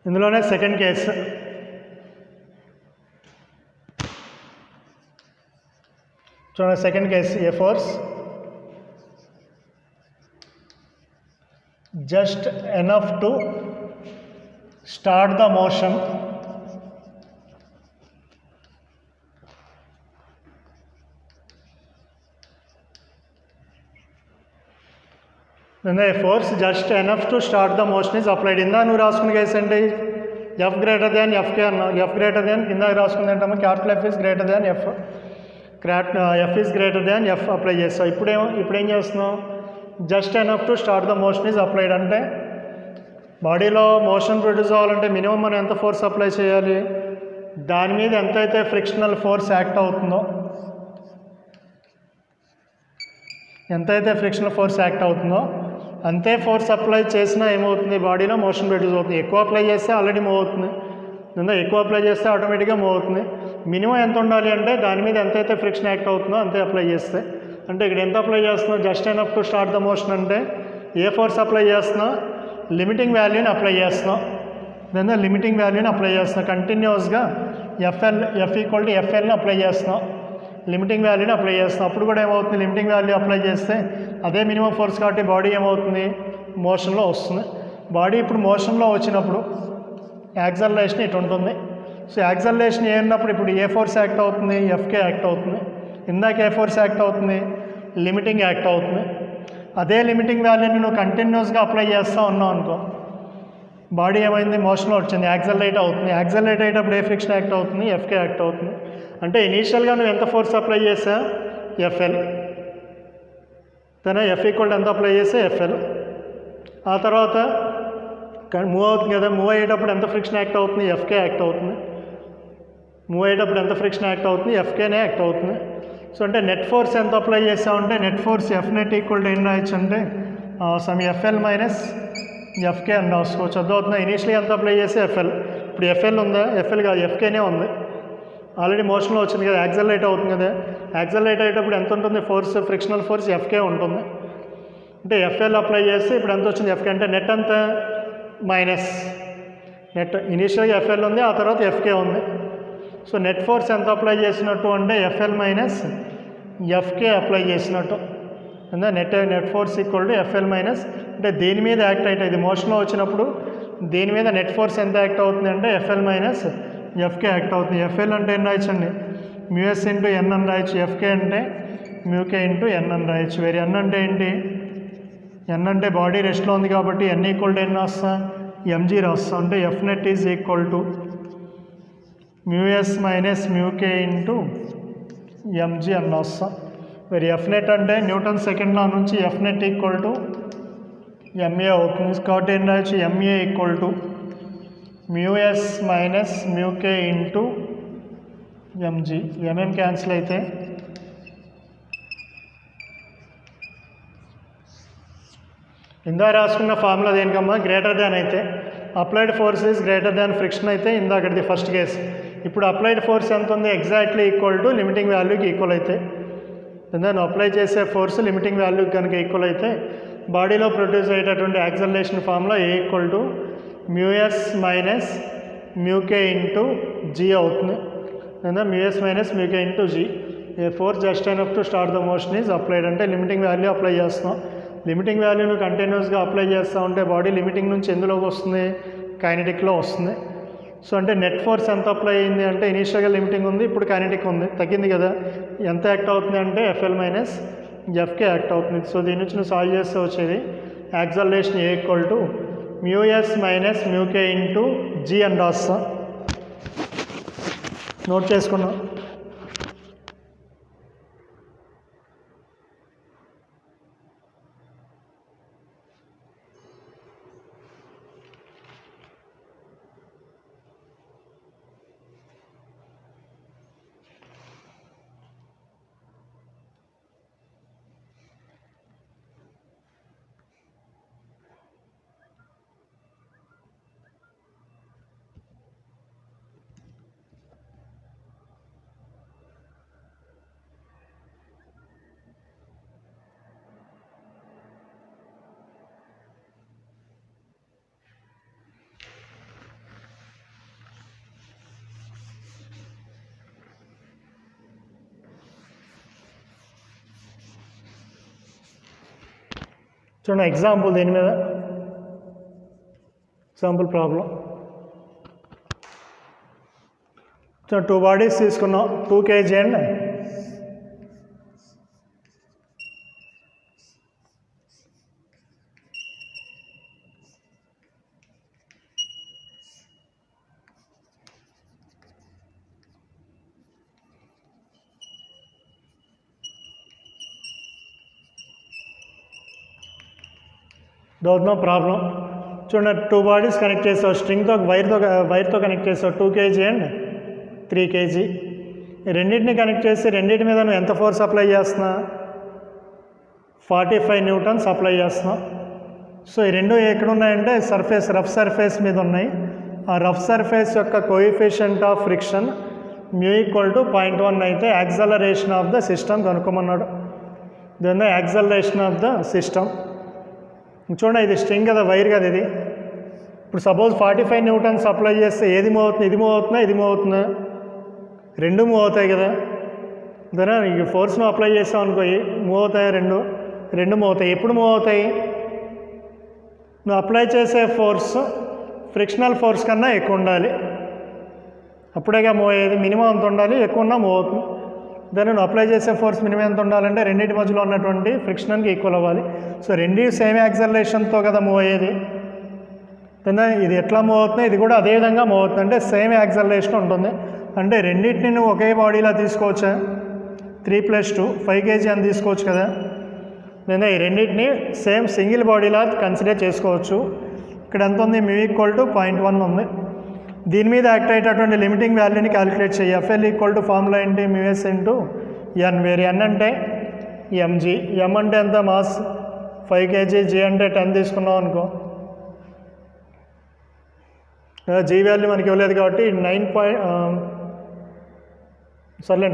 [SPEAKER 1] ఇందులోనే సెకండ్ కేసు. చూడండి, second case, a force just enough to start the motion then a force just enough to start the motion is applied. ఇందా నువ్వు రాసుకున్న కేసు అంటే ఎఫ్ గ్రేటర్ దాన్ ఎఫ్కే అన్నాం. ఎఫ్ గ్రేటర్ దాన్ కిందకి రాసుకుంది ఏంటమ్మా, capital F is greater than F, F is greater than F apply చేస్తాం. ఇప్పుడేం చేస్తున్నాం, just enough to start the motion is applied. అంటే బాడీలో మోషన్ ప్రొడ్యూస్ అవ్వాలంటే మినిమం మనం ఎంత ఫోర్స్ అప్లై చేయాలి, దాని మీద ఎంతైతే ఫ్రిక్షనల్ ఫోర్స్ యాక్ట్ అవుతుందో, ఎంతైతే ఫ్రిక్షనల్ ఫోర్స్ యాక్ట్ అవుతుందో అంతే ఫోర్స్ అప్లై చేసినా ఏమవుతుంది, బాడీలో మోషన్ ప్రొడ్యూస్ అవుతుంది. ఎక్కువ అప్లై చేస్తే ఆల్రెడీ మూవ్ అవుతుంది, ఎక్కువ అప్లై చేస్తే ఆటోమేటిక్గా మూవ్ అవుతుంది. మినిమం ఎంత ఉండాలి అంటే దాని మీద ఎంతైతే ఫ్రిక్షన్ యాక్ట్ అవుతుందో అంతే అప్లై చేస్తే. అంటే ఇక్కడ ఎంత అప్లై చేస్తున్నాం, just enough to start the motion అంటే ఏ ఫోర్స్ అప్లై చేస్తున్నాం, లిమిటింగ్ వాల్యూని అప్లై చేస్తున్నాం. లిమిటింగ్ వాల్యూని అప్లై చేస్తున్నాం కంటిన్యూస్గా ఎఫ్ ఈక్వల్ టు ఎఫ్ఎల్ని అప్లై చేస్తున్నాం, లిమిటింగ్ వాల్యూని అప్లై చేస్తాం. అప్పుడు కూడా ఏమవుతుంది, లిమిటింగ్ వాల్యూ అప్లై చేస్తే అదే మినిమం ఫోర్స్ కాబట్టి బాడీ ఏమవుతుంది, మోషన్లో వస్తుంది. బాడీ ఇప్పుడు మోషన్లో వచ్చినప్పుడు యాక్సలరేషన్ ఇటు ఉంటుంది. సో యాక్సలరేషన్ ఏమన్నప్పుడు ఇప్పుడు ఏ ఫోర్స్ యాక్ట్ అవుతుంది, ఎఫ్కే యాక్ట్ అవుతుంది. ఇందాక ఏ ఫోర్స్ యాక్ట్ అవుతుంది, లిమిటింగ్ యాక్ట్ అవుతుంది. అదే లిమిటింగ్ వాల్యూని నువ్వు కంటిన్యూస్గా అప్లై చేస్తూ ఉన్నావు అనుకో, బాడీ ఏమైంది, మోషన్లో వచ్చింది, యాక్సలరేట్ అవుతుంది. యాక్సలరేట్ అయ్యేటప్పుడు ఏ ఫ్రిక్షన్ యాక్ట్ అవుతుంది, ఎఫ్కే యాక్ట్ అవుతుంది. అంటే ఇనీషియల్గా నువ్వు ఎంత ఫోర్స్ అప్లై చేసా, ఎఫ్ఎల్, ఎఫ్ ఈక్వల్ ఎంత అప్లై చేస్తే ఎఫ్ఎల్. ఆ తర్వాత మూవ్ అవుతుంది కదా, మూవ్ అయ్యేటప్పుడు ఎంత ఫ్రిక్షన్ యాక్ట్ అవుతుంది, ఎఫ్కే యాక్ట్ అవుతుంది. మూవ్ అయ్యేటప్పుడు ఎంత ఫ్రిక్షన్ యాక్ట్ అవుతుంది, ఎఫ్కేనే యాక్ట్ అవుతుంది. సో అంటే నెట్ ఫోర్స్ ఎంత అప్లై చేసామంటే net force F net equal to ఏం రాయొచ్చు అంటే సమ్ ఎఫ్ఎల్ మైనస్ ఎఫ్కే అని రాసుకోవచ్చు. అర్థమవుతుందా, ఇనీషియల్గా ఎంత అప్లై చేస్తే ఎఫ్ఎల్, ఇప్పుడు ఎఫ్ఎల్ ఉందా, ఎఫ్ఎల్ కాదు ఎఫ్కేనే ఉంది, ఆల్రెడీ మోషన్లో వచ్చింది కదా, యాక్సలరేట్ అవుతుంది కదా. యాక్సలరేట్ అయ్యేటప్పుడు ఎంత ఉంటుంది ఫోర్స్, ఫ్రిక్షనల్ ఫోర్స్ ఎఫ్కే ఉంటుంది. అంటే ఎఫ్ఎల్ అప్లై చేస్తే ఇప్పుడు ఎంత వచ్చింది, ఎఫ్కే అంటే నెట్ అంత మైనస్ నెట్, ఇనీషియల్గా ఎఫ్ఎల్ ఉంది, ఆ తర్వాత ఎఫ్కే ఉంది. సో నెట్ ఫోర్స్ ఎంత అప్లై చేసినట్టు అంటే ఎఫ్ఎల్ మైనస్ ఎఫ్కే అప్లై చేసినట్టు. Net force equal to FL minus, అంటే దేని మీద యాక్ట్ అయితే ఇది మోషన్లో వచ్చినప్పుడు దేని మీద నెట్ ఫోర్స్ ఎంత యాక్ట్ అవుతుంది అంటే ఎఫ్ఎల్ మైనస్ ఎఫ్కే యాక్ట్ అవుతుంది. ఎఫ్ఎల్ అంటే ఏం రాయొచ్చండి, మ్యూఎస్ ఇంటూ ఎన్ అని రాయొచ్చు. ఎఫ్కే అంటే మ్యూకే ఇంటూ ఎన్ అని రాయొచ్చు. వేరే ఎన్ అంటే ఏంటి, ఎన్ అంటే బాడీ రెస్ట్లో ఉంది కాబట్టి ఎన్ ఈక్వల్ టు ఎన్ రాస్తా, ఎంజీ రాస్తా. అంటే F net is equal to mu s minus mu k into MG అని రాస్తా. మరి ఎఫ్ నెట్ అంటే న్యూటన్ సెకండ్ లా నుంచి F net equal to MA అవుతుంది కాబట్టి ఏం రాయొచ్చు, MA equal to mu s minus mu k into MG. MM cancel అయితే ఇందా రాసుకున్న ఫార్ములా దేనికమ్మా, గ్రేటర్ దాన్ అయితే applied force is greater than friction అయితే ఇందాకటిది ఫస్ట్ కేసు. ఇప్పుడు అప్లైడ్ ఫోర్స్ ఎంత ఉంది, exactly equal to limiting వాల్యూకి equal అయితే. నువ్వు అప్లై చేసే ఫోర్స్ లిమిటింగ్ వాల్యూకి కనుక ఈక్వల్ అయితే బాడీలో ప్రొడ్యూస్ అయ్యేటటువంటి acceleration formula a equal to mu s minus mu k into G అవుతుంది. Mu s minus mu k into G. A force just enough to start the motion is applied అంటే లిమిటింగ్ వాల్యూ అప్లై చేస్తాం. లిమిటింగ్ వాల్యూను కంటిన్యూస్గా అప్లై చేస్తూ ఉంటే బాడీ లిమిటింగ్ నుంచి ఎందులోకి వస్తుంది, కైనెటిక్లో వస్తుంది. సో అంటే నెట్ ఫోర్స్ ఎంత అప్లై అయింది అంటే ఇనీషియల్గా లిమిటింగ్ ఉంది, ఇప్పుడు కైనెటిక్ ఉంది, తగ్గింది కదా. ఎంత యాక్ట్ అవుతుంది అంటే ఎఫ్ఎల్ మైనస్ ఎఫ్కే యాక్ట్ అవుతుంది. సో దీని నుంచి నువ్వు సాల్వ్ చేస్తే వచ్చేది acceleration a equal to mu s minus mu k into G అని రాస్తా. నోట్ చేసుకున్నాం. చూడండి ఎగ్జాంపుల్ దీని మీద, ఎగ్జాంపుల్ ప్రాబ్లం. సో 2 బాడీస్ తీసుకున్నాం, 2 kg and 2 don't know problem. చూడండి 2 బాడీస్ కనెక్ట్ చేసావు, స్ట్రింగ్తో వైర్తో కనెక్ట్ చేసావు 2 kg అండ్ 3 kg. రెండింటిని కనెక్ట్ చేసి రెండింటి మీద నువ్వు ఎంత ఫోర్స్ అప్లై చేస్తున్నా? 45 న్యూటన్స్ అప్లై చేస్తున్నావు. సో ఈ రెండు ఎక్కడ ఉన్నాయంటే రఫ్ సర్ఫేస్ మీద ఉన్నాయి. ఆ రఫ్ సర్ఫేస్ యొక్క కోఎఫిషియంట్ ఆఫ్ ఫ్రిక్షన్ μ = 0.1 అయితే యాక్సలరేషన్ ఆఫ్ ద సిస్టమ్ కనుక్కోమన్నాడు. దాన్ని యాక్సలరేషన్ ఆఫ్ ద సిస్టమ్. చూడండి ఇది స్ట్రింగ్ కదా, వైర్ కదా ఇది. ఇప్పుడు సపోజ్ 45 న్యూటన్స్ అప్లై చేస్తే ఏది మూవ్ అవుతుంది? ఇది మూవ్ అవుతుందా, ఇది మూవ్ అవుతుందా? రెండు మూవ్ అవుతాయి కదా. దాని ఈ ఫోర్స్ నువ్వు అప్లై చేసావు అనుకో, మూవ్ అవుతాయి, రెండు మూవ్ అవుతాయి. ఎప్పుడు మూవ్ అవుతాయి? నువ్వు అప్లై చేసే ఫోర్స్ ఫ్రిక్షనల్ ఫోర్స్ కన్నా ఎక్కువ ఉండాలి, అప్పుడేగా మూవ్ అయ్యేది. మినిమం ఎంత ఉండాలి, ఎక్కువ ఉన్నా మూవ్ అవుతుంది. దాన్ని నువ్వు అప్లై చేసే ఫోర్స్ మినిమం ఎంత ఉండాలంటే రెండింటి మధ్యలో ఉన్నటువంటి ఫ్రిక్షన్కి ఈక్వల్ అవ్వాలి. సో రెండు సేమ్ యాక్సలరేషన్తో కదా మూవ్ అయ్యేది. దాన్ని ఇది ఎట్లా మూవ్ అవుతుంది, ఇది కూడా అదే విధంగా మూవ్ అవుతుంది. అంటే సేమ్ యాక్సలరేషన్ ఉంటుంది. అంటే రెండింటిని నువ్వు ఒకే బాడీలా తీసుకోవచ్చా? 3 + 2 5 kg అని తీసుకోవచ్చు కదా. లేదా ఈ రెండింటిని సేమ్ సింగిల్ బాడీలా కన్సిడర్ చేసుకోవచ్చు. ఇక్కడ ఎంత ఉంది? μ = 0.1 ఉంది. దీని మీద యాక్ట్ అయ్యేటటువంటి లిమిటింగ్ వాల్యూని క్యాలిక్యులేట్ చేయి. FL = ఫార్ములా ఏంటి? μs × n, వేరే n అంటే mg. m అంటే ఎంత? మాస్ 5 kg, g అంటే 10 తీసుకున్నాం అనుకో. g వాల్యూ మనకి ఇవ్వలేదు కాబట్టి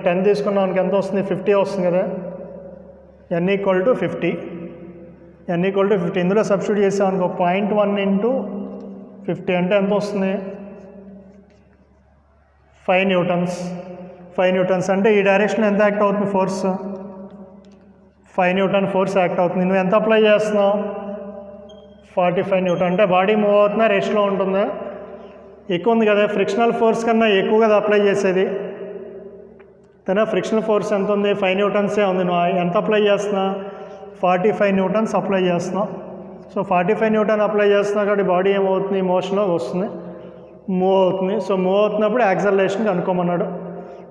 [SPEAKER 1] 10 తీసుకున్నాం అనుకో, ఎంత వస్తుంది? 50 వస్తుంది కదా. n = 50. n = 50. ఇందులో సబ్స్టిట్యూట్ చేసాం అనుకో, 0.1 × 50 అంటే ఎంత వస్తుంది? 5 న్యూటన్స్. 5 న్యూటన్స్ అంటే ఈ డైరెక్షన్ ఎంత యాక్ట్ అవుతుంది ఫోర్స్? 5 న్యూటన్ ఫోర్స్ యాక్ట్ అవుతుంది. నువ్వు ఎంత అప్లై చేస్తున్నావు? 45 న్యూటన్. అంటే బాడీ మూవ్ అవుతుందా, రెస్ట్లో ఉంటుందా? ఎక్కువ ఉంది కదా. ఫ్రిక్షనల్ ఫోర్స్ కన్నా ఎక్కువ కదా అప్లై చేసేది. తన ఫ్రిక్షనల్ ఫోర్స్ ఎంత ఉంది? 5 న్యూటన్సే ఉంది. నువ్వు ఎంత అప్లై చేస్తున్నా? 45 న్యూటన్స్ అప్లై చేస్తున్నావు. సో 45 న్యూటన్ అప్లై చేస్తున్నావు కాబట్టి బాడీ ఏమవుతుంది? మోషన్లో వస్తుంది, మూవ్ అవుతుంది. సో మూవ్ అవుతున్నప్పుడు యాక్సలరేషన్ కనుక్కోమన్నాడు.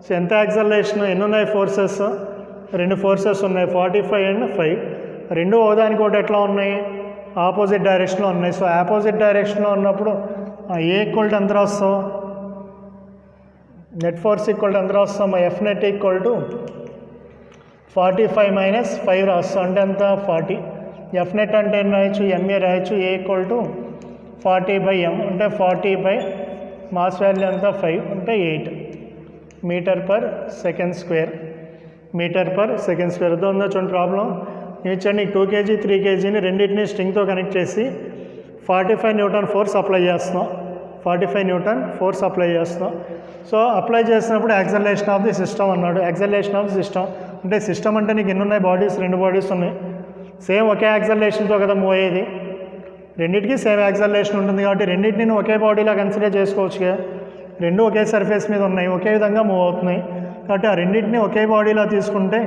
[SPEAKER 1] సో ఎంత యాక్సలరేషన్? ఎన్ని ఉన్నాయి ఫోర్సెస్? 2 ఫోర్సెస్ ఉన్నాయి, 45 అండ్ 5. రెండు ఒకదానికి ఒకటి ఎట్లా ఉన్నాయి? ఆపోజిట్ డైరెక్షన్లో ఉన్నాయి. సో ఆపోజిట్ డైరెక్షన్లో ఉన్నప్పుడు ఏ ఈక్వల్ టు ఎంత రాస్తావు? నెట్ ఫోర్స్ ఈక్వల్ టు ఎంత రాస్తాం? F net = 45 - 5 రాస్తాం. అంటే ఎంత? 40. F net అంటే ఏం రాయొచ్చు? MA రాయొచ్చు. A = 40/m అంటే 40 మాస్ వాల్యూ ఎంత? 5 అంటే 8 m/s². మీటర్/s². ఉందో చూడండి ప్రాబ్లం. ఇచ్చండి 2 kg 3 kgని రెండింటిని స్ట్రింగ్తో కనెక్ట్ చేసి 45 న్యూటన్ ఫోర్స్ అప్లై చేస్తున్నాం. 45 న్యూటన్ ఫోర్స్ అప్లై చేస్తున్నాం. సో అప్లై చేసినప్పుడు యాక్సలరేషన్ ఆఫ్ ది సిస్టమ్ అన్నాడు. యాక్సలరేషన్ ఆఫ్ ది సిస్టమ్ అంటే సిస్టమ్ అంటే నీకు ఎన్ని ఉన్నాయి? బాడీస్ 2 బాడీస్ ఉన్నాయి. సేమ్ ఒకే యాక్సలరేషన్తో కదా మూవ్ అయ్యేది. రెండింటికి సేమ్ యాక్సలరేషన్ ఉంటుంది కాబట్టి రెండింటిని నువ్వు ఒకే బాడీలా కన్సిడర్ చేసుకోవచ్చుగా. రెండు ఒకే సర్ఫేస్ మీద ఉన్నాయి, ఒకే విధంగా మూవ్ అవుతున్నాయి కాబట్టి ఆ రెండింటిని ఒకే బాడీలా తీసుకుంటే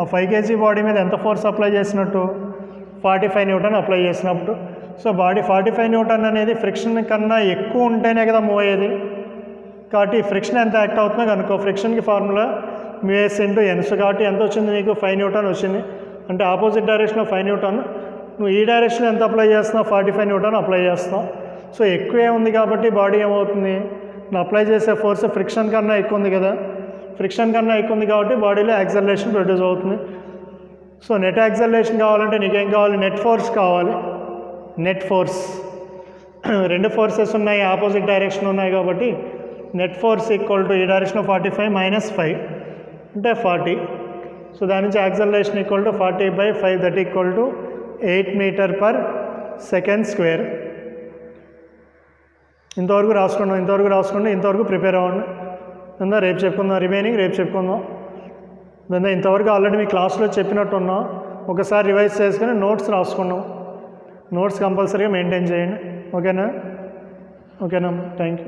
[SPEAKER 1] ఆ 5 kg బాడీ మీద ఎంత ఫోర్స్ అప్లై చేసినట్టు? 45 న్యూటన్ అప్లై చేసినప్పుడు. సో బాడీ 45 న్యూటన్ అనేది ఫ్రిక్షన్ కన్నా ఎక్కువ ఉంటేనే కదా మూవ్ అయ్యేది. కాబట్టి ఫ్రిక్షన్ ఎంత యాక్ట్ అవుతుందో కనుక్కో. ఫ్రిక్షన్కి ఫార్ములా μs × n. కాబట్టి ఎంత వచ్చింది నీకు? 5 న్యూటన్ వచ్చింది. అంటే ఆపోజిట్ డైరెక్షన్లో 5 న్యూటన్. నువ్వు ఈ డైరెక్షన్లో ఎంత అప్లై చేస్తున్నావు? 45 న్యూటన్ అప్లై చేస్తున్నావు. సో ఎక్కువే ఉంది కాబట్టి బాడీ ఏమవుతుంది? నువ్వు అప్లై చేసే ఫోర్స్ ఫ్రిక్షన్ కన్నా ఎక్కువ ఉంది కదా. ఫ్రిక్షన్ కన్నా ఎక్కువ ఉంది కాబట్టి బాడీలో యాక్సలరేషన్ ప్రొడ్యూస్ అవుతుంది. సో నెట్ యాక్సలరేషన్ కావాలంటే నీకేం కావాలి? నెట్ ఫోర్స్ కావాలి. నెట్ ఫోర్స్ 2 ఫోర్సెస్ ఉన్నాయి, ఆపోజిట్ డైరెక్షన్ ఉన్నాయి కాబట్టి నెట్ ఫోర్స్ = ఈ డైరెక్షన్ 45 - 5 అంటే 40. సో దాని నుంచి యాక్సలరేషన్ = 40/5 దట్ = 8 m/s². ఇంతవరకు రాసుకోండి, ఇంతవరకు ప్రిపేర్ అవ్వండి. దాన్ని రేపు చెప్పుకుందాం, రిమైనింగ్ రేపు చెప్పుకుందాం. దాన్ని ఇంతవరకు ఆల్రెడీ మీ క్లాస్లో చెప్పినట్టున్నాం. ఒకసారి రివైజ్ చేసుకొని నోట్స్ రాసుకున్నాం. నోట్స్ కంపల్సరీగా మెయింటైన్ చేయండి. ఓకేనా? Thank you.